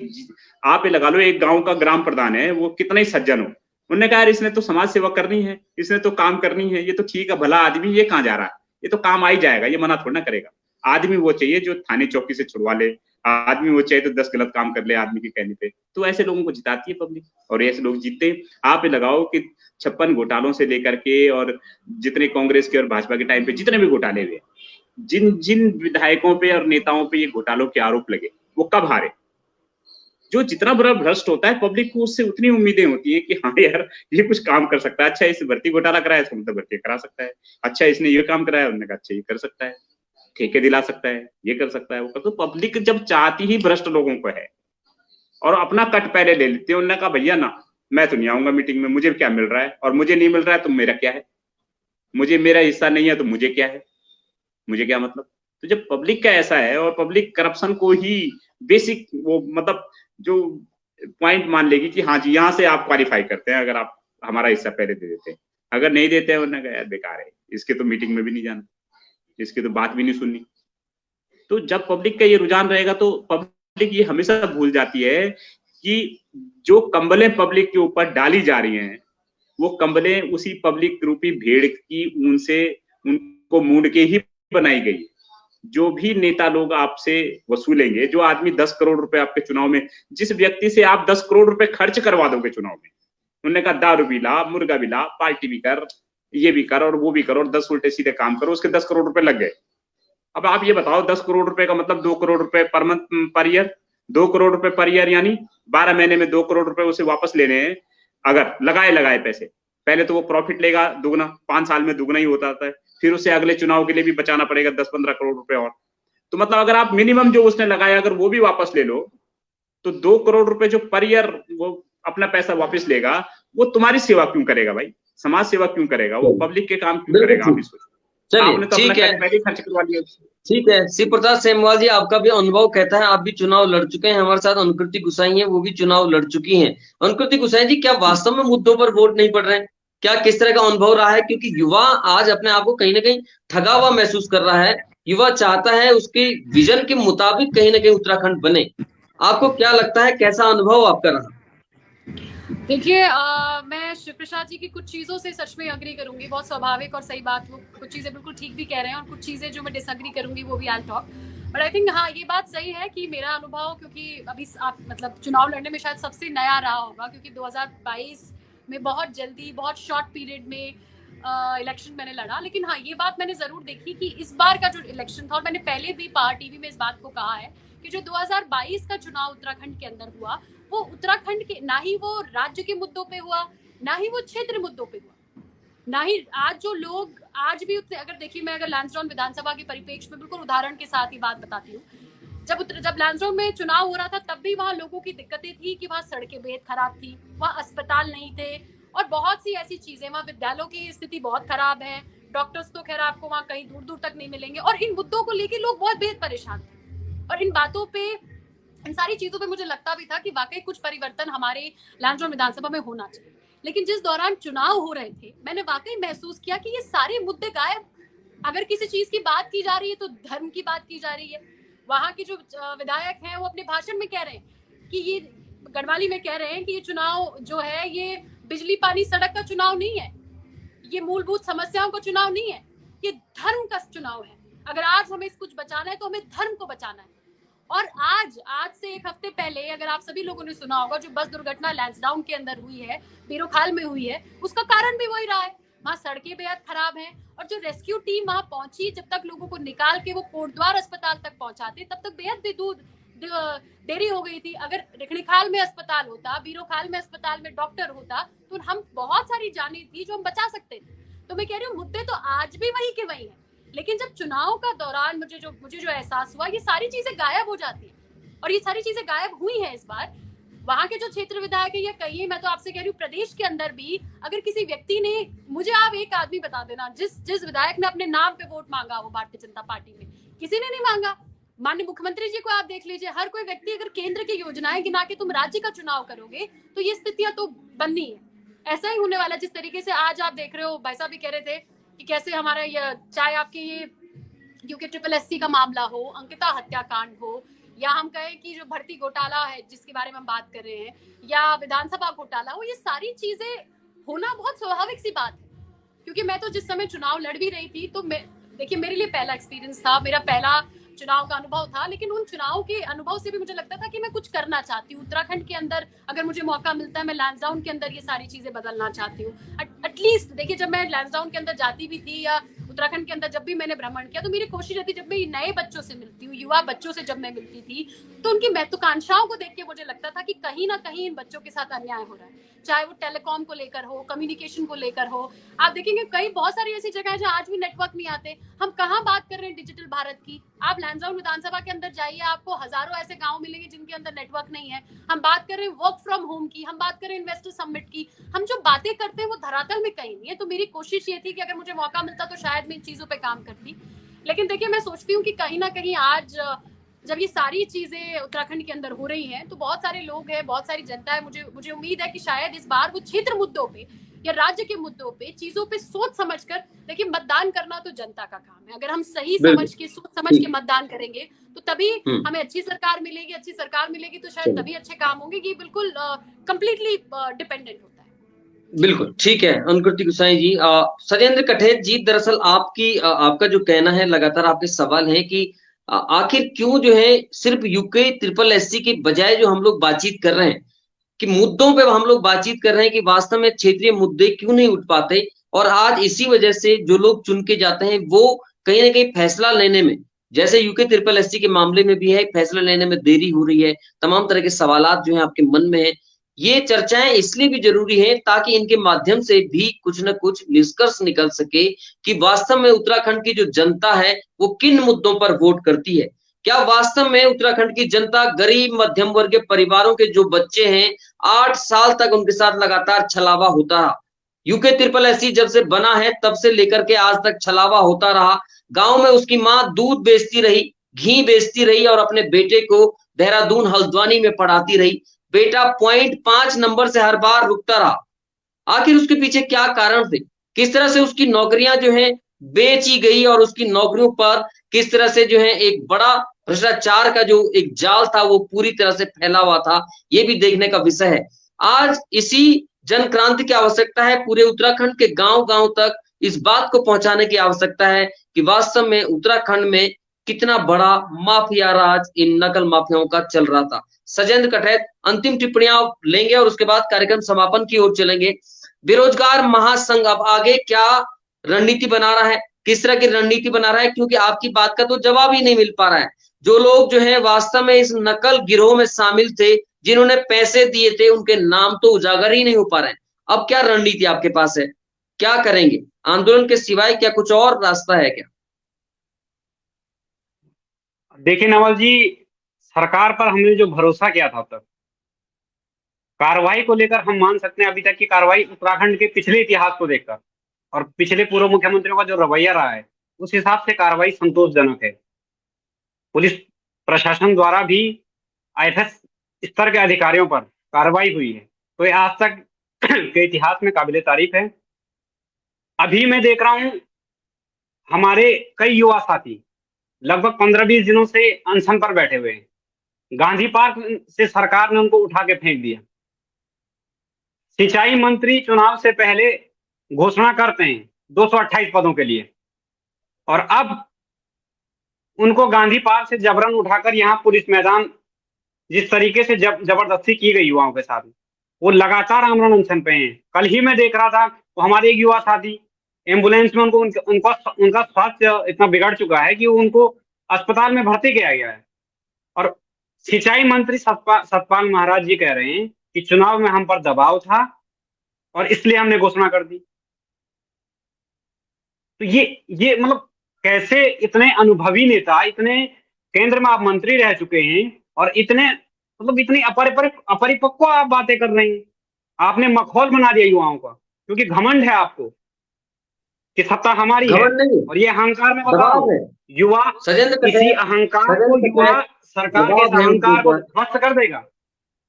आप ये लगा लो एक गांव का ग्राम प्रधान है, वो कितना ही सज्जन हो, उन्होंने कहा यार इसने तो समाज सेवा करनी है, इसने तो काम करनी है, ये तो ठीक है भला आदमी, ये कहाँ जा रहा है, ये तो काम आ ही जाएगा, ये मना थोड़ा ना करेगा। आदमी वो चाहिए जो थाने चौकी से छुड़वा ले, आदमी वो चाहिए तो 10 गलत काम कर ले आदमी के कहने पे। तो ऐसे लोगों को जिताती है पब्लिक और ऐसे लोग जीतते हैं। आप ये लगाओ कि 56 घोटालों से लेकर के और जितने कांग्रेस के और भाजपा के टाइम पे जितने भी घोटाले हुए, जिन जिन विधायकों पे और नेताओं पे ये घोटालों के आरोप लगे वो कब हारे। जो जितना बड़ा भ्रष्ट होता है पब्लिक को उससे उतनी उम्मीदें होती है कि हाँ यार ये कुछ काम कर सकता है, अच्छा इसने भर्ती घोटाला कराया तो मतलब भर्ती करा सकता है, अच्छा इसने ये काम कराया उन्होंने कहा अच्छा ये कर सकता है, ठेके दिला सकता है, ये कर सकता है वो कर। तो पब्लिक जब चाहती ही भ्रष्ट लोगों को है और अपना कट पहले ले लेते हैं, उन्होंने कहा भैया ना मैं तो नहीं आऊंगा मीटिंग में, मुझे क्या मिल रहा है और मुझे नहीं मिल रहा है तो मेरा क्या है, मुझे मेरा हिस्सा नहीं है तो मुझे क्या है, मुझे क्या मतलब। तो जब पब्लिक का ऐसा है और पब्लिक करप्शन को ही बेसिक वो मतलब जो पॉइंट मान लेगी कि हाँ जी यहाँ से आप क्वालिफाई करते हैं अगर आप हमारा हिस्सा पहले दे देते हैं, अगर नहीं देते हैं उन्होंने कहा यार बेकार है, इसके तो मीटिंग में भी नहीं जाना, इसकी तो बात भी नहीं सुननी। तो जब पब्लिक का ये रुझान रहेगा तो पब्लिक ये हमेशा भूल जाती है कि जो कंबलें पब्लिक के ऊपर डाली जा रही हैं वो कंबलें उसी पब्लिक रूपी भेड़ की ऊन से उनको मूंड के ही बनाई गई। जो भी नेता लोग आपसे वसूलेंगे, जो आदमी 10 करोड़ रुपए आपके चुनाव में, जिस व्यक्ति से आप 10 करोड़ रुपए खर्च करवा दोगे चुनाव में, उन्होंने कहा दारू भी ला, मुर्गा भी ला, पार्टी भी कर, ये भी कर और वो भी करो और 10 उल्टे सीधे काम करो, उसके 10 करोड़ रुपए लग गए। अब आप ये बताओ 10 करोड़ रुपए का मतलब 2 करोड़ रुपए per month per year, 2 crore रुपए पर ईयर यानी 12 महीने में 2 करोड़ रुपए उसे वापस लेने हैं। अगर लगाए पैसे, पहले तो वो प्रॉफिट लेगा दुगना, 5 साल में दुगना ही होता है, फिर उसे अगले चुनाव के लिए भी बचाना पड़ेगा 10-15 करोड़ रुपए और। तो मतलब अगर आप मिनिमम जो उसने लगाया अगर वो भी वापस ले लो तो 2 करोड़ रुपए जो पर ईयर वो अपना पैसा वापस लेगा, वो तुम्हारी सेवा क्यों करेगा भाई, समाज सेवा क्यों करेगा, वो पब्लिक के काम क्यों करेगा, आप ही सोचो। चलिए ठीक है, पहले खर्च करवा लिया। ठीक है। शिव प्रसाद सेमवाल जी, आपका भी अनुभव कहता है, आप भी चुनाव लड़ चुके हैं, हमारे साथ अनुकृति गुसाई है, वो भी चुनाव लड़ चुकी हैं। अनुकृति गुसाई जी, क्या वास्तव में मुद्दों पर वोट नहीं पड़ रहे हैं? क्या किस तरह का अनुभव रहा है? क्योंकि युवा आज अपने आप को कहीं ना कहीं ठगा हुआ महसूस कर रहा है। युवा चाहता है उसके विजन के मुताबिक कहीं ना कहीं उत्तराखंड बने। आपको क्या लगता है, कैसा अनुभव आपका रहा? देखिए, मैं शिव प्रसाद जी की कुछ चीज़ों से सच में अग्री करूंगी, बहुत स्वाभाविक और सही बात। वो कुछ चीज़ें बिल्कुल ठीक भी कह रहे हैं और कुछ चीज़ें जो मैं डिसअग्री करूंगी वो भी I talk. But I think हाँ ये बात सही है कि मेरा अनुभव, क्योंकि अभी आप मतलब चुनाव लड़ने में शायद सबसे नया रहा होगा, क्योंकि 2022 में बहुत जल्दी बहुत शॉर्ट पीरियड में इलेक्शन मैंने लड़ा। लेकिन हाँ ये बात मैंने ज़रूर देखी कि इस बार का जो इलेक्शन था, और मैंने पहले भी पावर टीवी में इस बात को कहा है कि जो 2022 का चुनाव उत्तराखंड के अंदर हुआ, वो उत्तराखंड के ना ही वो राज्य के मुद्दों पे हुआ, ना ही वो क्षेत्र मुद्दों पे हुआ, ना ही आज जो लोग आज भी अगर देखिए, मैं अगर लैंसडाउन विधानसभा के परिप्रेक्ष्य में बिल्कुल उदाहरण के साथ ही बात बताती हूँ। जब लैंसडाउन में चुनाव हो रहा था तब भी वहाँ लोगों की दिक्कतें थी कि वहाँ सड़कें बेहद खराब थी, वहाँ अस्पताल नहीं थे और बहुत सी ऐसी चीजें, वहाँ विद्यालयों की स्थिति बहुत खराब है, डॉक्टर्स तो खैर आपको वहाँ कहीं दूर दूर तक नहीं मिलेंगे। और इन मुद्दों को लेकर लोग बहुत बेहद परेशान थे और इन बातों पे, इन सारी चीजों पे मुझे लगता भी था कि वाकई कुछ परिवर्तन हमारे लैंसडाउन विधानसभा में होना चाहिए। लेकिन जिस दौरान चुनाव हो रहे थे मैंने वाकई महसूस किया कि ये सारे मुद्दे गायब। अगर किसी चीज की बात की जा रही है तो धर्म की बात की जा रही है। वहां के जो विधायक हैं वो अपने भाषण में कह रहे हैं कि ये गढ़वाली में कह रहे हैं कि ये चुनाव जो है ये बिजली पानी सड़क का चुनाव नहीं है, ये मूलभूत समस्याओं का चुनाव नहीं है, ये धर्म का चुनाव है। अगर आज हमें कुछ बचाना है तो हमें धर्म को बचाना है। और आज से एक हफ्ते पहले अगर आप सभी लोगों ने सुना होगा, जो बस दुर्घटना लैंसडाउन के अंदर हुई है, बीरोखाल में हुई है, उसका कारण भी वही रहा है। वहाँ सड़कें बेहद खराब हैं और जो रेस्क्यू टीम वहाँ पहुंची, जब तक लोगों को निकाल के वो कोटद्वार अस्पताल तक पहुंचाते तब तक बेहद देरी हो गई थी। अगर रिखणीखाल में अस्पताल होता, बीरोखाल में अस्पताल में डॉक्टर होता तो हम बहुत सारी जानें थी जो हम बचा सकते थे। तो मैं कह रही हूँ मुद्दे तो आज भी वही के वही है, लेकिन जब चुनाव का दौरान मुझे जो एहसास हुआ, ये सारी चीजें गायब हो जाती है और ये सारी चीजें गायब हुई हैं इस बार। वहां के जो क्षेत्र विधायक है या कहिए, मैं तो आपसे कह रही हूँ प्रदेश के अंदर भी अगर किसी व्यक्ति ने, मुझे आप एक आदमी बता देना जिस विधायक ने अपने नाम पे वोट मांगा हो भारतीय जनता पार्टी में, किसी ने नहीं मांगा। माननीय मुख्यमंत्री जी को आप देख लीजिए, हर कोई व्यक्ति अगर केंद्र की योजनाएं गिना के तुम राज्य का चुनाव करोगे तो ये स्थितियां तो बननी है, ऐसा ही होने वाला। जिस तरीके से आज आप देख रहे हो, भाई साहब भी कह रहे थे कि कैसे हमारा ये, चाहे आपके ये यूके ट्रिपल एससी का मामला हो, अंकिता हत्याकांड हो, या हम कहें कि जो भर्ती घोटाला है जिसके बारे में हम बात कर रहे हैं, या विधानसभा घोटाला हो, ये सारी चीजें होना बहुत स्वाभाविक सी बात है। क्योंकि मैं तो जिस समय चुनाव लड़ भी रही थी तो देखिए मेरे लिए पहला एक्सपीरियंस था, मेरा पहला चुनाव का अनुभव था, लेकिन उन चुनाव के अनुभव से भी मुझे लगता था कि मैं कुछ करना चाहती हूँ उत्तराखंड के अंदर। अगर मुझे मौका मिलता है, मैं लैंसडाउन के अंदर ये सारी चीजें बदलना चाहती हूँ। एटलीस्ट देखिए, जब मैं लैंसडाउन के अंदर जाती भी थी या उत्तराखंड के अंदर जब भी मैंने भ्रमण किया, तो मेरी कोशिश रहती, जब मैं नए बच्चों से मिलती हूँ, युवा बच्चों से जब मैं मिलती थी, तो उनकी महत्वाकांक्षाओं को देख के मुझे लगता था कि कहीं ना कहीं इन बच्चों के साथ अन्याय हो रहा है, चाहे वो टेलीकॉम को लेकर हो, कम्युनिकेशन को लेकर हो। आप देखेंगे कई बहुत सारी ऐसी जगह है जहाँ आज भी नेटवर्क नहीं आते। हम कहाँ बात कर रहे हैं डिजिटल भारत की, आप लैंसडाउन विधानसभा के अंदर जाइए, आपको हजारों ऐसे गांव मिलेंगे जिनके अंदर नेटवर्क नहीं है। हम बात कर रहे हैं वर्क फ्रॉम होम की, हम बात कर रहे हैं इन्वेस्टर समिट की, हम जो बातें करते हैं वो धरातल में कहीं नहीं है। तो मेरी कोशिश ये थी कि अगर मुझे मौका मिलता तो शायद मैं इन चीजों पे काम करती। लेकिन देखिए, मैं सोचती हूँ कि कहीं ना कहीं आज जब ये सारी चीजें उत्तराखंड के अंदर हो रही हैं, तो बहुत सारे लोग हैं, बहुत सारी जनता है, मुझे उम्मीद है कि शायद इस बार वो क्षेत्र मुद्दों पे या राज्य के मुद्दों पे, चीजों पे सोच समझकर, देखिए मतदान करना तो जनता का काम है। अगर हम सही समझ के, सोच समझ के मतदान करेंगे तो तभी हमें अच्छी सरकार मिलेगी। अच्छी सरकार मिलेगी तो शायद तभी अच्छे काम होंगे। ये बिल्कुल कंप्लीटली डिपेंडेंट होता है। बिल्कुल ठीक है अनुकृति गोसाई जी। सजेंद्र कठेत जी, दरअसल आपका जो कहना है, लगातार आपके सवाल है कि आखिर क्यों जो है सिर्फ यूके ट्रिपल एससी की बजाय जो हम लोग बातचीत कर रहे हैं, कि मुद्दों पे हम लोग बातचीत कर रहे हैं, कि वास्तव में क्षेत्रीय मुद्दे क्यों नहीं उठ पाते। और आज इसी वजह से जो लोग चुन के जाते हैं वो कहीं ना कहीं फैसला लेने में, जैसे यूके ट्रिपल एससी के मामले में भी है, फैसला लेने में देरी हो रही है, तमाम तरह के सवालात जो है आपके मन में है। ये चर्चाएं इसलिए भी जरूरी है ताकि इनके माध्यम से भी कुछ न कुछ निष्कर्ष निकल सके कि वास्तव में उत्तराखंड की जो जनता है वो किन मुद्दों पर वोट करती है। क्या वास्तव में उत्तराखंड की जनता गरीब मध्यम वर्ग के परिवारों के जो बच्चे हैं, 8 साल तक उनके साथ लगातार छलावा होता रहा। यूके ट्रिपल एससी जब से बना है तब से लेकर के आज तक छलावा होता रहा। गांव में उसकी माँ दूध बेचती रही, घी बेचती रही और अपने बेटे को देहरादून हल्द्वानी में पढ़ाती रही। बेटा 0.5 नंबर से हर बार रुकता रहा। आखिर उसके पीछे क्या कारण थे? किस तरह से उसकी नौकरियां जो है बेची गई और उसकी नौकरियों पर किस तरह से जो है एक बड़ा भ्रष्टाचार का जो एक जाल था वो पूरी तरह से फैला हुआ था, ये भी देखने का विषय है। आज इसी जन क्रांति की आवश्यकता है, पूरे उत्तराखंड के गांव-गांव तक इस बात को पहुंचाने की आवश्यकता है कि वास्तव में उत्तराखंड में कितना बड़ा माफिया राज इन नकल माफियाओं का चल रहा था। सजेंद्र कठैत, अंतिम टिप्पणियां लेंगे और उसके बाद कार्यक्रम समापन की ओर चलेंगे। बेरोजगार महासंघ अब आगे क्या रणनीति बना रहा है, किस तरह की रणनीति बना रहा है, क्योंकि आपकी बात का तो जवाब ही नहीं मिल पा रहा है। जो लोग जो है वास्तव में इस नकल गिरोह में शामिल थे, जिन्होंने पैसे दिए थे, उनके नाम तो उजागर ही नहीं हो पा रहे हैं। अब क्या रणनीति आपके पास है, क्या करेंगे? आंदोलन के सिवाय क्या कुछ और रास्ता है क्या? देखिए नवल जी, सरकार पर हमने जो भरोसा किया था, अब तक कार्रवाई को लेकर हम मान सकते हैं अभी तक की कार्रवाई उत्तराखंड के पिछले इतिहास को देखकर और पिछले पूर्व मुख्यमंत्रियों का जो रवैया रहा है उस हिसाब से कार्रवाई संतोषजनक है। पुलिस प्रशासन द्वारा भी IFS स्तर के अधिकारियों पर कार्रवाई हुई है, तो ये आज तक के इतिहास में काबिले तारीफ है। अभी मैं देख रहा हूं हमारे कई युवा साथी लगभग 15-20 दिनों से अनशन पर बैठे हुए हैं। गांधी पार्क से सरकार ने उनको उठा के फेंक दिया। सिंचाई मंत्री चुनाव से पहले घोषणा करते हैं 228 पदों के लिए, और अब उनको गांधी पार्क से जबरन उठाकर यहाँ पुलिस मैदान जिस तरीके से जबरदस्ती की गई युवाओं के साथ, वो लगातार आमरण अनशन पे हैं। कल ही मैं देख रहा था वो हमारे एक युवा साथी एम्बुलेंस में उनका स्वास्थ्य इतना बिगड़ चुका है कि उनको अस्पताल में भर्ती किया गया है। और सिंचाई मंत्री सतपाल महाराज जी कह रहे हैं कि चुनाव में हम पर दबाव था और इसलिए हमने घोषणा कर दी। तो ये मतलब कैसे इतने अनुभवी नेता, इतने केंद्र में आप मंत्री रह चुके हैं और इतने मतलब इतनी अपरिपक्व आप बातें कर रहे हैं। आपने मखौल बना दिया युवाओं का, क्योंकि घमंड है आपको कि सत्ता हमारी है। घमंड नहीं, और ये अहंकार मैं बता रहा दबाव हूँ, है युवा सजेंद्र इसी कटैत, अहंकार को, सजेंद्र युवा कटैत, सरकार के इस दबाव है उनके अहंकार को ऊपर, ध्वस्त कर देगा।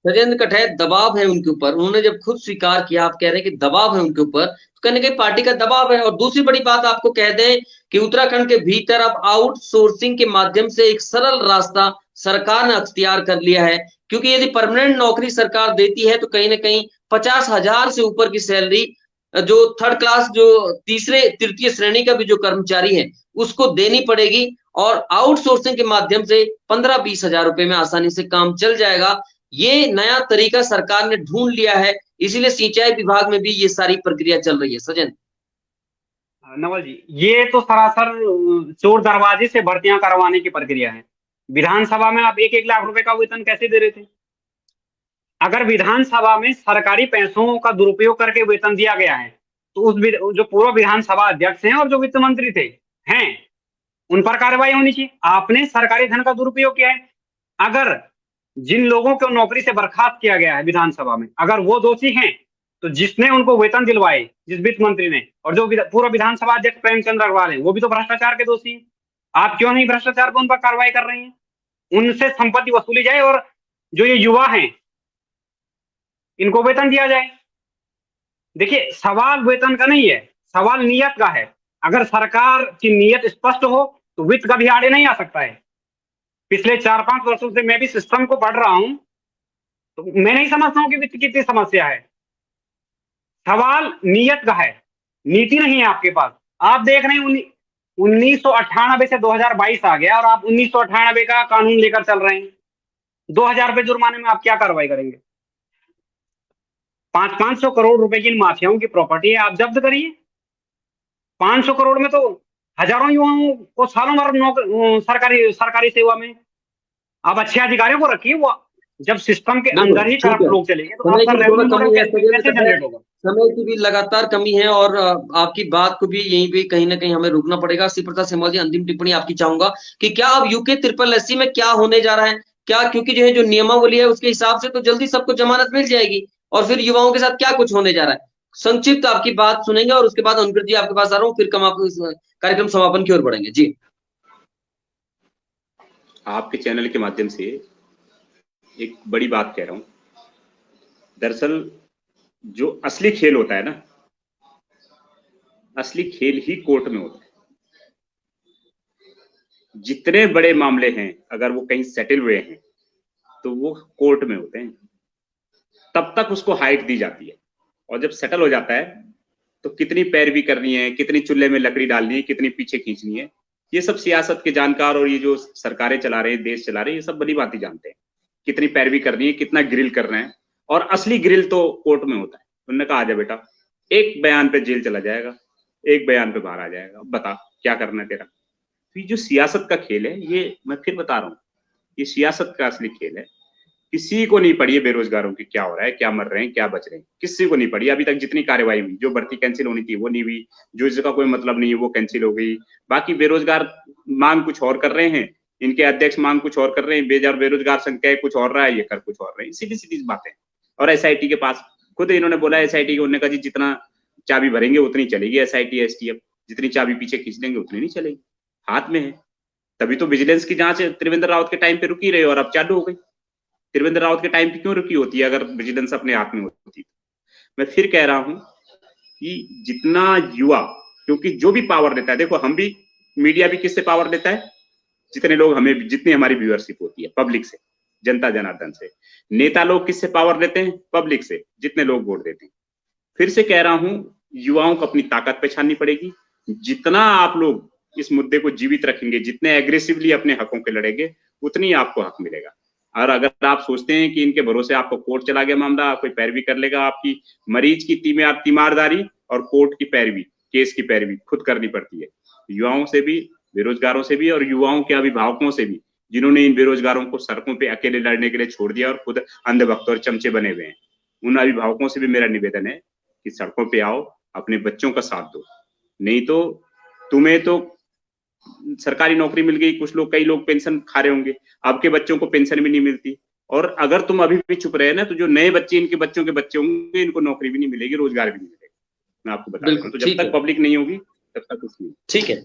सजेंद्र कटैत दबाव है उनके ऊपर। उन्होंने जब खुद स्वीकार किया, आप कह रहे हैं कि दबाव है उनके ऊपर, तो कहीं ना कहीं पार्टी का दबाव है। और दूसरी बड़ी बात आपको कह दें कि उत्तराखंड के भीतर अब आउटसोर्सिंग के माध्यम से एक सरल रास्ता सरकार ने अख्तियार कर लिया है, क्योंकि यदि परमानेंट नौकरी सरकार देती है तो कहीं ना कहीं 50,000 से ऊपर की सैलरी जो थर्ड क्लास, जो तीसरे तृतीय श्रेणी का भी जो कर्मचारी है उसको देनी पड़ेगी, और आउटसोर्सिंग के माध्यम से 15-20 हजार रुपए में आसानी से काम चल जाएगा। ये नया तरीका सरकार ने ढूंढ लिया है, इसीलिए सिंचाई विभाग में भी ये सारी प्रक्रिया चल रही है। सजन, नवल जी, ये तो सरासर चोर दरवाजे से भर्तियां करवाने की प्रक्रिया है। विधानसभा में आप 1-1 लाख रुपए का वेतन कैसे दे रहे थे? अगर विधानसभा में सरकारी पैसों का दुरुपयोग करके वेतन दिया गया है, तो जो पूर्व विधानसभा अध्यक्ष हैं और जो वित्त मंत्री थे हैं, उन पर कार्रवाई होनी चाहिए। आपने सरकारी धन का दुरुपयोग किया है। अगर जिन लोगों को नौकरी से बर्खास्त किया गया है विधानसभा में, अगर वो दोषी हैं, तो जिसने उनको वेतन दिलवाए, जिस वित्त मंत्री ने, और जो पूर्व विधानसभा अध्यक्ष प्रेमचंद अग्रवाल हैं, वो भी तो भ्रष्टाचार के दोषी हैं। आप क्यों नहीं भ्रष्टाचार पर उन पर कार्रवाई कर रही हैं? उनसे संपत्ति वसूली जाए और जो ये युवा हैं इनको वेतन दिया जाए। देखिए, सवाल वेतन का नहीं है, सवाल नियत का है। अगर सरकार की नियत स्पष्ट हो तो वित्त कभी आड़े नहीं आ सकता है। पिछले 4-5 वर्षों से मैं भी सिस्टम को पढ़ रहा हूं, तो मैं नहीं समझता हूं कि वित्त की इतनी समस्या है। सवाल नियत का है, नीति नहीं है आपके पास। आप देख रहे हैं 1998 से 2022 आ गया और आप 1998 का कानून लेकर चल रहे हैं। 2,000 रुपए जुर्माने में आप क्या कार्रवाई करेंगे? 500 करोड़ रुपए की इन माफियाओं की प्रॉपर्टी है, आप जब्त करिए। 500 करोड़ में तो हजारों युवाओं को सालों भर सरकारी सेवा में। आप अच्छे अधिकारियों को रखिए, वो जब सिस्टम के अंदर ही करप्ट लोग चलेंगे तो समय की थोड़ा रेवेन्यू कमी है, कैसे जनरेट होगा? समय की भी लगातार कमी है, और आपकी बात को भी यहीं पे कहीं ना कहीं हमें रुकना पड़ेगा। श्री प्रताप सिंह जी, अंतिम टिप्पणी आपकी चाहूंगा कि क्या अब यूके SSS में क्या होने जा रहा है? क्या, क्योंकि जो है जो नियमावली है उसके हिसाब से तो जल्दी सबको जमानत मिल जाएगी, और फिर युवाओं के साथ क्या कुछ होने जा रहा है? संक्षिप्त आपकी बात सुनेंगे और उसके बाद अनुकृत जी आपके पास आ रहा हूँ, फिर कार्यक्रम समापन की ओर बढ़ेंगे। जी, आपके चैनल के माध्यम से एक बड़ी बात कह रहा हूं। दरअसल जो असली खेल होता है ना, असली खेल ही कोर्ट में होता है। जितने बड़े मामले हैं, अगर वो कहीं सेटल हुए हैं तो वो कोर्ट में होते हैं। तब तक उसको हाइट दी जाती है, और जब सेटल हो जाता है तो कितनी पैरवी करनी है, कितनी चूल्हे में लकड़ी डालनी है, कितनी पीछे खींचनी है, ये सब सियासत के जानकार और ये जो सरकारें चला रहे हैं, देश चला रहे हैं, ये सब बड़ी बातें जानते हैं। कितनी पैरवी करनी है, कितना ग्रिल करना है, और असली ग्रिल तो कोर्ट में होता है। उन्होंने कहा, आजा बेटा, एक बयान पे जेल चला जाएगा, एक बयान पे बाहर आ जाएगा, बता क्या करना है तेरा। तो ये जो सियासत का खेल है, ये मैं फिर बता रहा हूँ, ये सियासत का असली खेल है। किसी को नहीं पड़ी है बेरोजगारों की क्या हो रहा है, क्या मर रहे हैं, क्या बच रहे हैं, किसी को नहीं पड़ी। अभी तक जितनी कार्रवाई हुई, जो भर्ती कैंसिल होनी थी वो नहीं हुई, जो इसका कोई मतलब नहीं है वो कैंसिल हो गई। बाकी बेरोजगार मांग कुछ और कर रहे हैं, इनके अध्यक्ष मांग कुछ और कर रहे हैं, बेरोजगार संख्या कुछ और रहा है, ये कर कुछ और रहे हैं, सीधी सीधी बातें। और SIT के पास खुद इन्होंने बोला, SIT को, उन्होंने कहा जी जितना चाबी भरेंगे उतनी चलेगी SIT STF, जितनी चाबी पीछे खींच लेंगे उतनी नहीं चलेगी, हाथ में है। तभी तो विजिलेंस की जांच त्रिवेंद्र रावत के टाइम पे रुकी रही और अब चालू हो गई। त्रिवेंद्र रावत के टाइम पे क्यों रुकी होती है अगर विजिलेंस अपने हाथ में होती? मैं फिर कह रहा हूं कि जितना युवा, क्योंकि जो भी पावर लेता है, देखो हम भी, मीडिया भी किससे पावर लेता है? जितने लोग हमें, जितनी हमारी व्यूअरशिप होती है पब्लिक से, जनता जनार्दन से। नेता लोग किससे पावर लेते हैं? पब्लिक से, जितने लोग वोट देते हैं। फिर से कह रहा हूं, युवाओं को अपनी ताकत पहचाननी पड़ेगी। जितना आप लोग इस मुद्दे को जीवित रखेंगे, जितने एग्रेसिवली अपने हकों के लड़ेंगे, उतनी आपको हक मिलेगा। और अगर आप सोचते हैं कि इनके भरोसे आपको कोर्ट चला गया मामला, कोई पैरवी कर लेगा, आपकी मरीज की तीमारदारी और कोर्ट की पैरवी, केस की पैरवी खुद करनी पड़ती है। युवाओं से भी, बेरोजगारों से भी, और युवाओं के अभिभावकों से भी, जिन्होंने इन बेरोजगारों को सड़कों पे अकेले लड़ने के लिए छोड़ दिया और खुद अंधभक्त और चमचे बने हुए हैं, उन अभिभावकों से भी मेरा निवेदन है कि सड़कों पे आओ, अपने बच्चों का साथ दो। नहीं तो तुम्हें तो सरकारी नौकरी मिल गई, कुछ लोग, कई लोग पेंशन खा रहे होंगे, आपके बच्चों को पेंशन भी नहीं मिलती, और अगर तुम अभी भी चुप रहे ना तो जो नए बच्चे इनके बच्चों के बच्चे होंगे इनको नौकरी भी नहीं मिलेगी, रोजगार भी नहीं मिलेगा। मैं आपको बता दूं, तो जब तक पब्लिक नहीं होगी तब तक कुछ नहीं। ठीक है।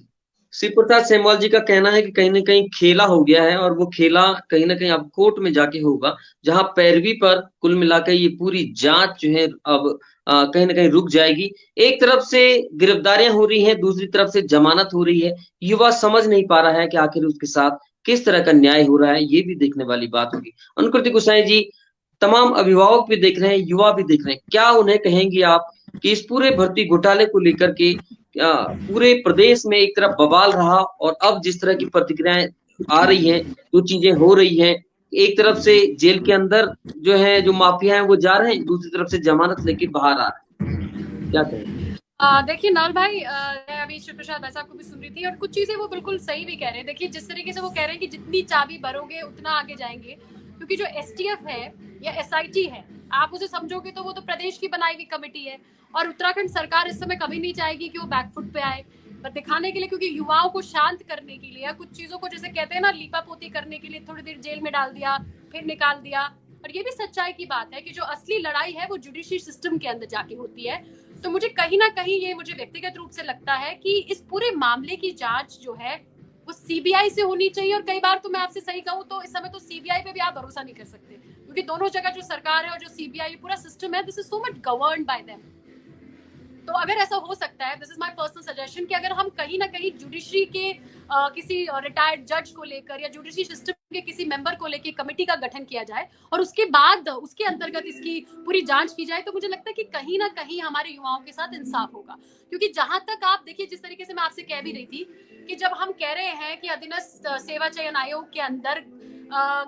शिव प्रसाद सेमवाल जी का कहना है कि कहीं ना कहीं खेला हो गया है और वो खेला कहीं ना कहीं अब कोर्ट में जाके होगा, जहां पैरवी पर कुल मिलाकर ये पूरी जांच जो है अब कहीं ना कहीं रुक जाएगी। एक तरफ से गिरफ्तारियां हो रही हैं, दूसरी तरफ से जमानत हो रही है। युवा समझ नहीं पा रहा है कि आखिर उसके साथ किस तरह का न्याय हो रहा है, ये भी देखने वाली बात होगी। अनुकृति गोसाई जी, तमाम अभिभावक भी देख रहे हैं, युवा भी देख रहे हैं, क्या उन्हें कहेंगे आप कि इस पूरे भर्ती घोटाले को लेकर के पूरे प्रदेश में एक तरफ बवाल रहा और अब जिस तरह की प्रतिक्रियाएं आ रही हैं, जो चीजें हो रही हैं, एक तरफ से जेल के अंदर जो है जो माफिया हैं वो जा रहे हैं, दूसरी तरफ से जमानत लेके बाहर आ रहे हैं, क्या कहें? देखिए नाल भाई, मैं अभी शिव प्रसाद भाई साहब को भी सुन रही थी और कुछ चीजें वो बिल्कुल सही भी कह रहे हैं। देखिए जिस तरीके से वो कह रहे हैं कि जितनी चाबी भरोगे उतना आगे जाएंगे, क्योंकि जो एसटीएफ है या एसआईटी है, आप उसे समझोगे तो वो तो प्रदेश की बनाई हुई कमेटी है और उत्तराखंड सरकार इस समय कभी नहीं चाहेगी कि वो बैकफुट पे आए, पर दिखाने के लिए, क्योंकि युवाओं को शांत करने के लिए या कुछ चीजों को जैसे कहते हैं ना लीपापोती करने के लिए थोड़ी देर जेल में डाल दिया फिर निकाल दिया। और ये भी सच्चाई की बात है कि जो असली लड़ाई है वो जुडिशरी सिस्टम के अंदर जाके होती है। तो मुझे कहीं ना कहीं ये मुझे व्यक्तिगत रूप से लगता है कि इस पूरे मामले की जांच जो है वो सीबीआई से होनी चाहिए। और कई बार तो मैं आपसे सही कहूँ तो इस समय तो सीबीआई पे भी आप भरोसा नहीं कर सकते, क्योंकि दोनों जगह जो सरकार है और जो सीबीआई पूरा सिस्टम है, this is so much governed bye them. तो अगर ऐसा हो सकता है, this is my personal suggestion, कि अगर हम कहीं ना कहीं जुडिशरी के किसी रिटायर्ड जज को लेकर या जुडिशरी सिस्टम के किसी मेंबर को लेकर कमेटी का गठन किया जाए और उसके बाद उसके अंतर्गत इसकी पूरी जांच की जाए, तो मुझे लगता है कि कहीं ना कहीं हमारे युवाओं के साथ इंसाफ होगा। क्योंकि जहां तक आप देखिए, जिस तरीके से मैं आपसे कह भी रही थी कि जब हम कह रहे हैं कि अधीनस्थ सेवा चयन आयोग के अंदर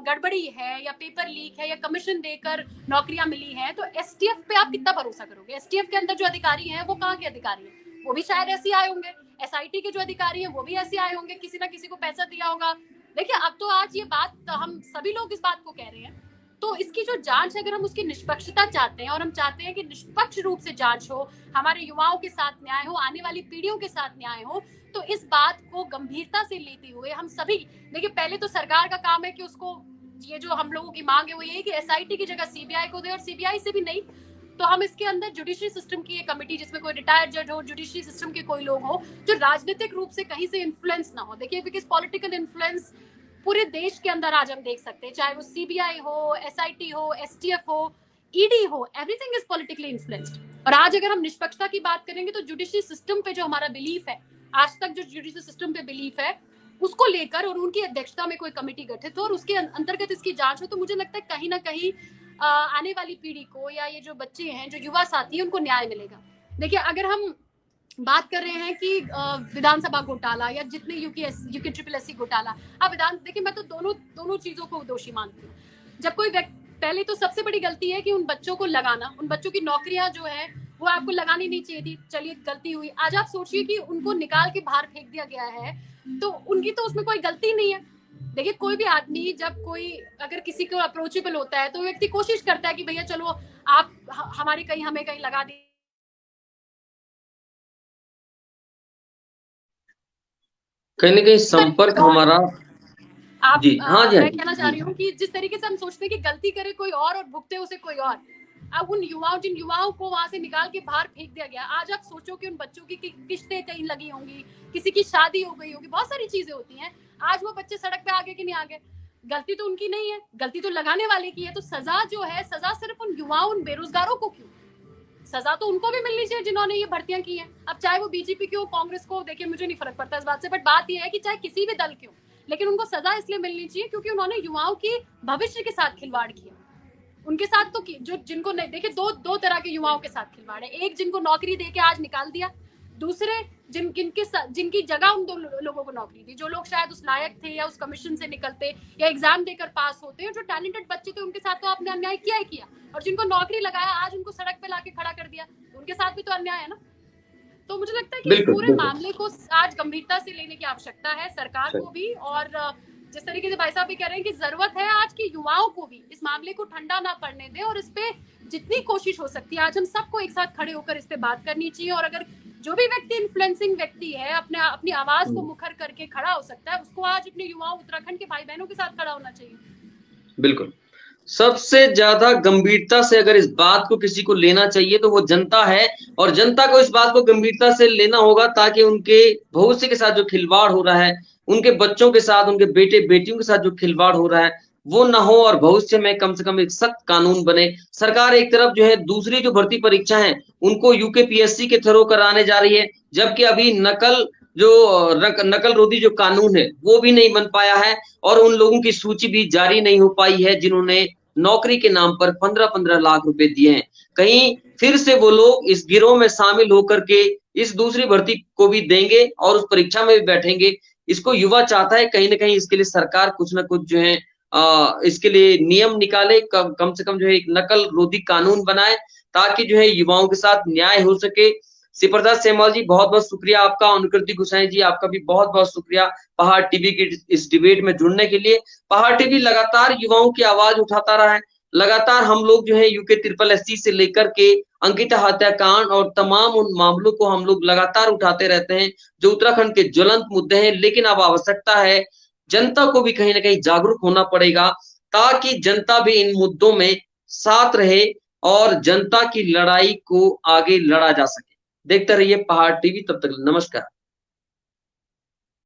गड़बड़ी है या पेपर लीक है या कमीशन देकर नौकरियां मिली हैं, तो एसटीएफ पे आप कितना भरोसा करोगे? एसटीएफ के अंदर जो अधिकारी हैं वो कहाँ के अधिकारी हैं? वो भी शायद ऐसे आए होंगे। एसआईटी के जो अधिकारी हैं वो भी ऐसे आए होंगे, किसी ना किसी को पैसा दिया होगा। देखिए अब तो आज ये बात हम सभी लोग इस बात को कह रहे हैं, तो इसकी जो जांच है, अगर हम उसकी निष्पक्षता चाहते हैं और हम चाहते हैं कि निष्पक्ष रूप से जांच हो, हमारे युवाओं के साथ न्याय हो, आने वाली पीढ़ियों के साथ न्याय हो, तो इस बात को गंभीरता से लेते हुए हम सभी, देखिए पहले तो सरकार का काम है कि उसको, ये जो हम लोगों की मांग है वो ये है कि एसआईटी की जगह सीबीआई को दे, और सीबीआई से भी नहीं तो हम इसके अंदर जुडिशरी सिस्टम की एक कमेटी, जिसमें कोई रिटायर्ड जज हो, जुडिशरी सिस्टम के कोई लोग हो जो राजनीतिक रूप से कहीं से इन्फ्लुएंस ना हो। देखिए बिकॉज पॉलिटिकल इन्फ्लुएंस पूरे देश के अंदर आज हम देख सकते हैं, चाहे वो सीबीआई हो, एसआईटी हो, एसटीएफ हो, ईडी हो, एवरीथिंग इज पॉलिटिकली इन्फ्लुएंस्ड। और आज अगर हम निष्पक्षता की बात करेंगे तो जुडिशरी सिस्टम पे जो हमारा बिलीफ है, आज तक जो जुडिशरी सिस्टम पे बिलीफ है, उसको लेकर और उनकी अध्यक्षता में कोई कमेटी गठित हो और उसके अंतर्गत इसकी जांच हो, तो मुझे लगता है कहीं ना कहीं आने वाली पीढ़ी को या ये जो बच्चे हैं, जो युवा साथी हैं, उनको न्याय मिलेगा। देखिए अगर हम बात कर रहे हैं कि विधानसभा घोटाला या जितने यूके ट्रिपल एससी घोटाला, अब देखिए मैं तो दोनों चीजों को दोषी मानती हूँ। जब कोई पहले तो सबसे बड़ी गलती है कि उन बच्चों को लगाना, उन बच्चों की नौकरियां जो है वो आपको लगानी नहीं चाहिए थी, चलिए गलती हुई। आज आप सोचिए कि उनको निकाल के बाहर फेंक दिया गया है, तो उनकी तो उसमें कोई गलती नहीं है। देखिए कोई भी आदमी जब कोई अगर किसी को अप्रोचेबल होता है तो व्यक्ति कोशिश करता है कि भैया चलो आप हमें कहीं लगा दी। कहीं ना कहीं संपर्क हमारा आप जी हाँ जी मैं कहना चाह रही हूँ कि जिस तरीके से हम सोचते हैं कि गलती करे कोई और भुगते उसे कोई और, अब जिन युवाओं को वहां से निकाल के बाहर फेंक दिया गया। आज आप सोचो कि उन बच्चों की किस्तें कहीं लगी होंगी, किसी की शादी हो गई होगी, बहुत सारी चीजें होती हैं। आज वो बच्चे सड़क पे आगे कि नहीं आगे, गलती तो उनकी नहीं है, गलती तो लगाने वाले की है। तो सजा जो है, सजा सिर्फ उन युवाओं, उन बेरोजगारों को क्यों? सजा तो उनको भी मिलनी चाहिए जिन्होंने ये भर्तियां की हैं। अब चाहे वो बीजेपी की हो, कांग्रेस को, देखिए मुझे नहीं फर्क पड़ता इस बात से, बट बात ये है कि चाहे किसी भी दल के हो, लेकिन उनको सजा इसलिए मिलनी चाहिए क्योंकि उन्होंने युवाओं की भविष्य के साथ खिलवाड़ किया। उनके साथ तो जो जिनको नहीं, देखिए दो तरह के युवाओं के साथ खिलवाड़ है। एक जिनको नौकरी देके आज निकाल दिया, दूसरे जिनकी जगह उन दो लोगों को नौकरी दी, जो लोग शायद उस लायक थे या उस कमीशन से निकलते या एग्जाम देकर पास होते हैं, जो टैलेंटेड बच्चे थे उनके साथ तो आपने अन्याय किया ही किया। और जिनको नौकरी लगाया आज उनको सड़क पे लाके खड़ा कर दिया, तो उनके साथ भी तो अन्याय है ना। तो मुझे लगता है कि इस पूरे मामले को आज गंभीरता से लेने की आवश्यकता है, सरकार को भी, और जिस तरीके से भाई साहब भी कह रहे हैं कि जरूरत है आज की युवाओं को भी इस मामले को ठंडा ना पड़ने दें और इस पे जितनी कोशिश हो सकती है आज हम सबको एक साथ खड़े होकर इस पे बात करनी चाहिए। और अगर जो भी व्यक्ति इन्फ्लुएंसिंग व्यक्ति है, अपनी आवाज को मुखर करके खड़ा हो सकता है, उसको आज अपने युवाओं, उत्तराखंड के भाई बहनों के साथ खड़ा होना चाहिए। बिल्कुल। सबसे ज्यादा गंभीरता से अगर इस बात को किसी को लेना चाहिए तो वो जनता है, और जनता को इस बात को गंभीरता से लेना होगा ताकि उनके भविष्य के साथ जो खिलवाड़ हो रहा है, उनके बच्चों के साथ, उनके बेटे बेटियों के साथ जो खिलवाड़ हो रहा है वो ना हो, और भविष्य में कम से कम एक सख्त कानून बने। सरकार एक तरफ जो है दूसरी जो भर्ती परीक्षा है उनको यूकेपीएससी के थ्रू कराने जा रही है, जबकि अभी नकल रोधी जो कानून है वो भी नहीं बन पाया है, और उन लोगों की सूची भी जारी नहीं हो पाई है जिन्होंने नौकरी के नाम पर 15-15 लाख रुपए दिए हैं। कहीं फिर से वो लोग इस गिरोह में शामिल होकर के इस दूसरी भर्ती को भी देंगे और उस परीक्षा में भी बैठेंगे। इसको युवा चाहता है, कहीं ना कहीं इसके लिए सरकार कुछ ना कुछ जो है इसके लिए नियम निकाले, कम से कम जो है एक नकल रोधी कानून बनाए ताकि जो है युवाओं के साथ न्याय हो सके। शिवप्रसाद सेमवाल जी, बहुत बहुत शुक्रिया आपका। अनुकृति गोसाई जी, आपका भी बहुत बहुत शुक्रिया पहाड़ टीवी की इस डिबेट में जुड़ने के लिए। पहाड़ टीवी लगातार युवाओं की आवाज उठाता रहा है, लगातार हम लोग जो है यूके SSS से लेकर के अंकिता हत्याकांड और तमाम उन मामलों को हम लोग लगातार उठाते रहते हैं जो उत्तराखंड के ज्वलंत मुद्दे हैं। लेकिन अब आवश्यकता है, जनता को भी कहीं ना कहीं जागरूक होना पड़ेगा ताकि जनता भी इन मुद्दों में साथ रहे और जनता की लड़ाई को आगे लड़ा जा सके। देखते रहिए पहाड़ टीवी, तब तक नमस्कार।